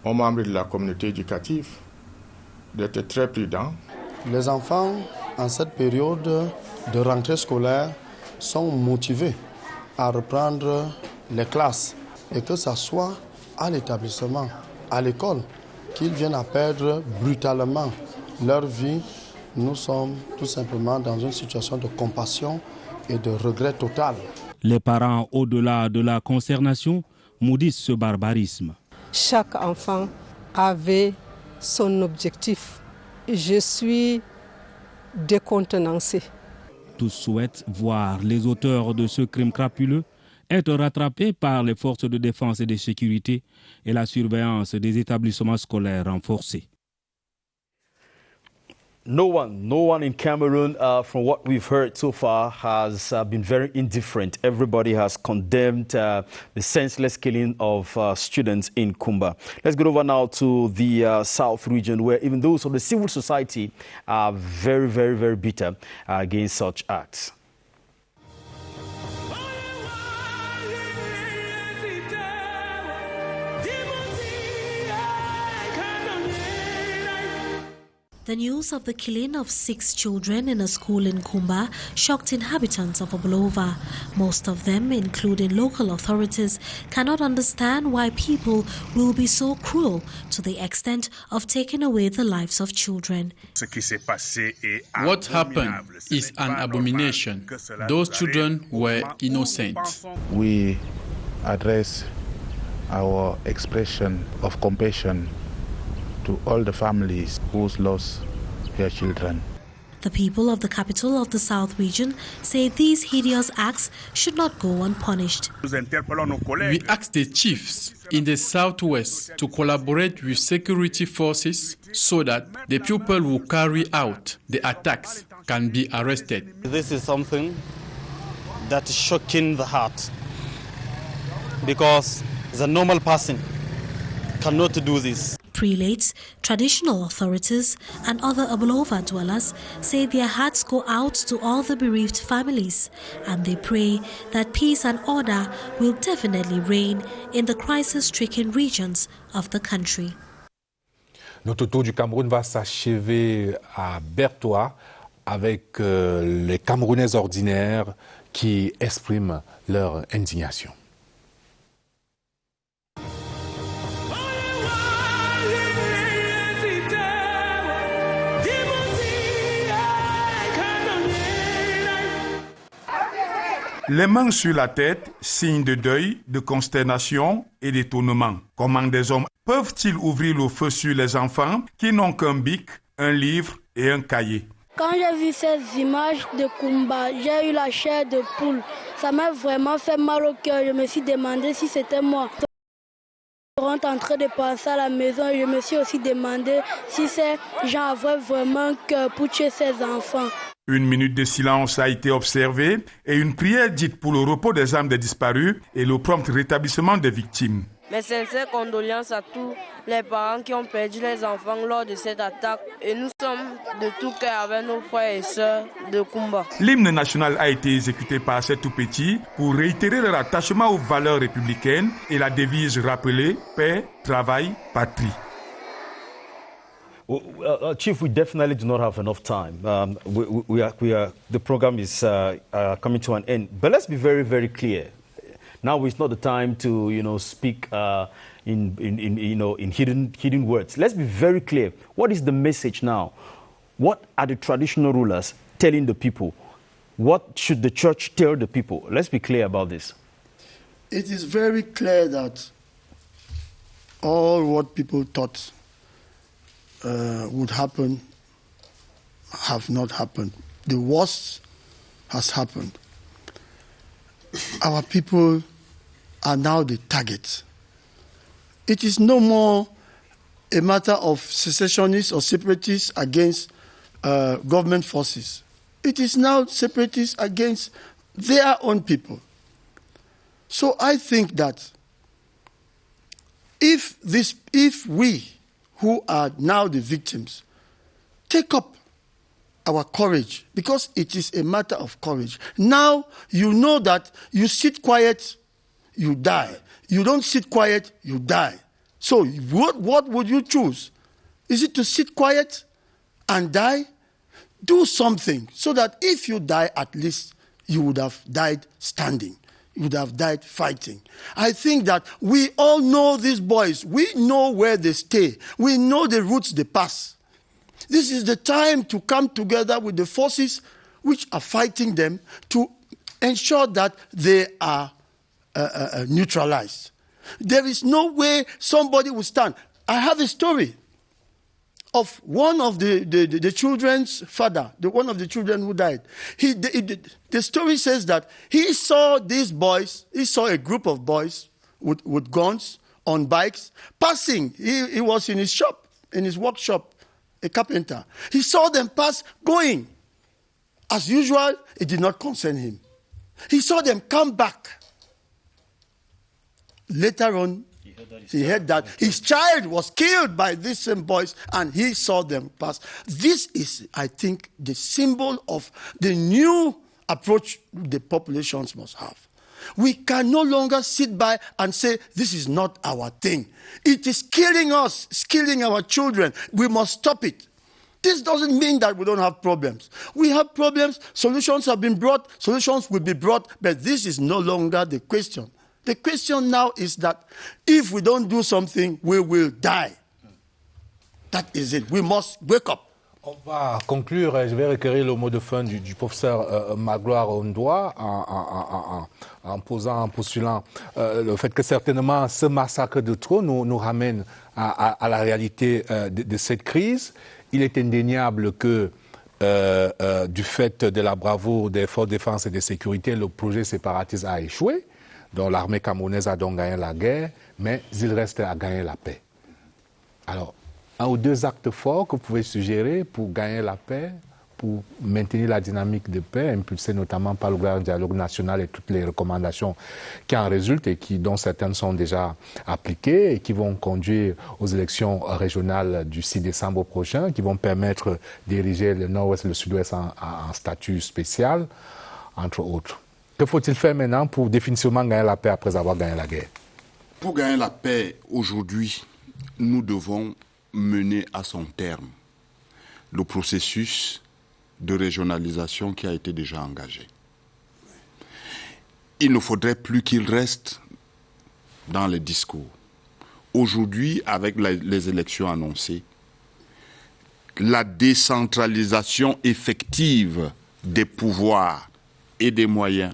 S18: aux membres de la communauté éducative d'être très prudents.
S20: Les enfants, en cette période de rentrée scolaire, sont motivés à reprendre les classes. et que ça soit à l'établissement, à l'école, qu'ils viennent à perdre brutalement leur vie, nous sommes tout simplement dans une situation de compassion et de regret total.
S16: Les parents, au-delà de la consternation, maudissent ce barbarisme.
S5: Chaque enfant avait son objectif. Je suis décontenancée.
S16: Tous souhaitent voir les auteurs de ce crime crapuleux être rattrapés par les forces de défense et de sécurité et la surveillance des établissements scolaires renforcée.
S2: No one in Cameroon, from what we've heard so far, has been very indifferent. Everybody has condemned the senseless killing of students in Kumba. Let's go over now to the South region, where even those of the civil society are very, very, very bitter against such acts.
S21: The news of the killing of 6 children in a school in Kumba shocked inhabitants of Obolova. Most of them, including local authorities, cannot understand why people will be so cruel to the extent of taking away the lives of children.
S22: What happened is an abomination. Those children were innocent.
S23: We address our expression of compassion to all the families who lost their children.
S21: The people of the capital of the South region say these hideous acts should not go unpunished.
S22: We ask the chiefs in the southwest to collaborate with security forces so that the people who carry out the attacks can be arrested.
S25: This is something that is shocking the heart, because the normal person cannot do this.
S21: Prelates, traditional authorities, and other Obolova dwellers say their hearts go out to all the bereaved families, and they pray that peace and order will definitely reign in the crisis-stricken regions of the country.
S1: Notre tour du Cameroun va s'achever à Bertois avec les Camerounais ordinaires qui expriment leur indignation.
S26: Les mains sur la tête, signe de deuil, de consternation et d'étonnement. Comment des hommes peuvent-ils ouvrir le feu sur les enfants qui n'ont qu'un bic, un livre et un cahier?
S27: Quand j'ai vu ces images de Kumba, j'ai eu la chair de poule. Ça m'a vraiment fait mal au cœur. Je me suis demandé si c'était moi. Ils sont en train de passer à la maison. Je me suis aussi demandé si ces gens avaient vraiment un cœur pour tuer ces enfants.
S26: Une minute de silence a été observée et une prière dite pour le repos des âmes des disparus et le prompt rétablissement des victimes.
S28: Mes sincères condoléances à tous les parents qui ont perdu les enfants lors de cette attaque, et nous sommes de tout cœur avec nos frères et sœurs de Kumba.
S26: L'hymne national a été exécuté par ces tout-petits pour réitérer leur attachement aux valeurs républicaines et la devise rappelée « Paix, travail, patrie ».
S2: Chief, we definitely do not have enough time. The program is coming to an end. But let's be very, very clear. Now is not the time to, speak in hidden words. Let's be very clear. What is the message now? What are the traditional rulers telling the people? What should the church tell the people? Let's be clear about this.
S14: It is very clear that all what people thought would happen have not happened. The worst has happened. Our people are now the target. It is no more a matter of secessionists or separatists against government forces. It is now separatists against their own people. So I think that if we who are now the victims take up our courage, because it is a matter of courage. Now you know that you sit quiet, you die. You don't sit quiet, you die. So what would you choose? Is it to sit quiet and die? Do something so that if you die, at least you would have died standing. would have died fighting. I think that we all know these boys. We know where they stay. We know the routes they pass. This is the time to come together with the forces which are fighting them to ensure that they are neutralized. There is no way somebody will stand. I have a story of one of the children's father, one of the children who died. The story says that he saw these boys, he saw a group of boys with guns on bikes passing. He was in his shop, in his workshop, a carpenter. He saw them pass, going. As usual, it did not concern him. He saw them come back. Later on, he heard that his child was killed by these same boys, and he saw them pass. This is, I think, the symbol of the new approach the populations must have. We can no longer sit by and say, this is not our thing. It is killing us, it's killing our children. We must stop it. This doesn't mean that we don't have problems. We have problems, solutions have been brought, solutions will be brought, but this is no longer the question. The question now is that if we don't do something, we will die. That is it. We must wake up.
S1: On va conclure, je vais requérir le mot de fin du professeur Magloire Ondoa en postulant le fait que certainement ce massacre de trop nous ramène à la réalité de cette crise. Il est indéniable que du fait de la bravoure des forces de défense et de sécurité, le projet séparatiste a échoué. Donc l'armée camerounaise a donc gagné la guerre, mais il reste à gagner la paix. Alors, un ou deux actes forts que vous pouvez suggérer pour gagner la paix, pour maintenir la dynamique de paix, impulsée notamment par le grand dialogue national et toutes les recommandations qui en résultent et dont certaines sont déjà appliquées et qui vont conduire aux élections régionales du 6 décembre prochain, qui vont permettre d'ériger le nord-ouest et le sud-ouest en statut spécial, entre autres. Que faut-il faire maintenant pour définitivement gagner la paix après avoir gagné la guerre?
S4: Pour gagner la paix, aujourd'hui, nous devons mener à son terme le processus de régionalisation qui a été déjà engagé. Il ne faudrait plus qu'il reste dans les discours. Aujourd'hui, avec les élections annoncées, la décentralisation effective des pouvoirs et des moyens,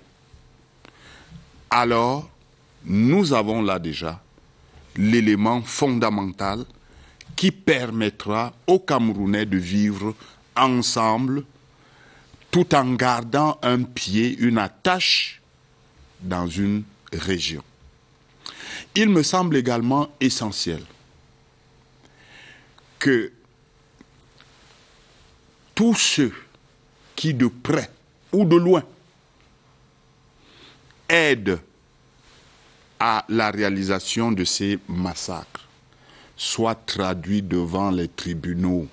S4: alors nous avons là déjà l'élément fondamental qui permettra aux Camerounais de vivre ensemble tout en gardant un pied, une attache dans une région. Il me semble également essentiel que tous ceux qui de près ou de loin aident à la réalisation de ces massacres soient traduits devant les tribunaux.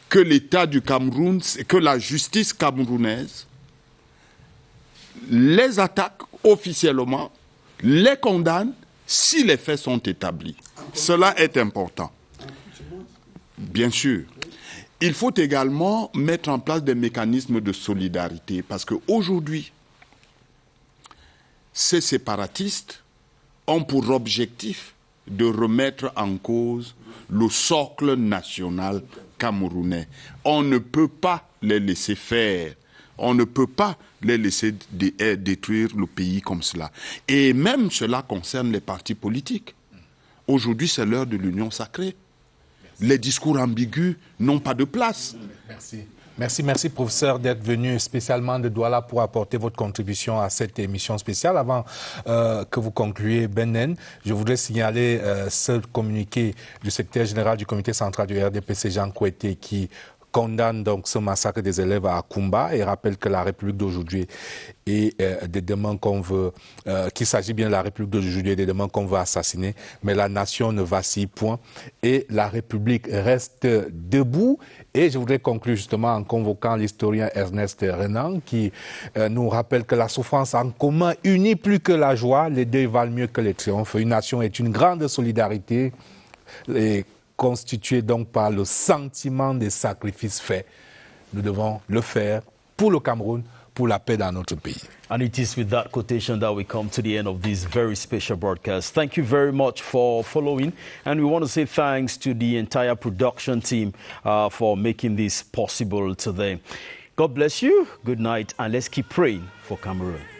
S4: Que l'État du Cameroun, que la justice camerounaise les attaque officiellement, les condamne si les faits sont établis. Cela est important. Bien sûr. Il faut également mettre en place des mécanismes de solidarité parce qu'aujourd'hui, ces séparatistes ont pour objectif de remettre en cause le socle national camerounais. On ne peut pas les laisser faire. On ne peut pas les laisser détruire le pays comme cela. Et même cela concerne les partis politiques. Aujourd'hui, c'est l'heure de l'union sacrée. Les discours ambigus n'ont pas de place.
S1: Merci, professeur, d'être venu spécialement de Douala pour apporter votre contribution à cette émission spéciale. Avant que vous concluiez, Bennen, je voudrais signaler ce communiqué du secrétaire général du comité central du RDPC, Jean Kouetté, qui condamne donc ce massacre des élèves à Kumba et rappelle que la République d'aujourd'hui et des demain qu'on veut, qu'il s'agit bien de la République d'aujourd'hui et des demain qu'on veut assassiner, mais la nation ne vacille point et la République reste debout. Et je voudrais conclure justement en convoquant l'historien Ernest Renan qui nous rappelle que la souffrance en commun unit plus que la joie, les deuils valent mieux que les triomphes. Une nation est une grande solidarité et constituée donc par le sentiment des sacrifices faits. Nous devons le faire pour le Cameroun, pour la paix dans notre pays.
S2: And it is with that quotation that we come to the end of this very special broadcast. Thank you very much for following. And we want to say thanks to the entire production team for making this possible today. God bless you. Good night. And let's keep praying for Cameroon.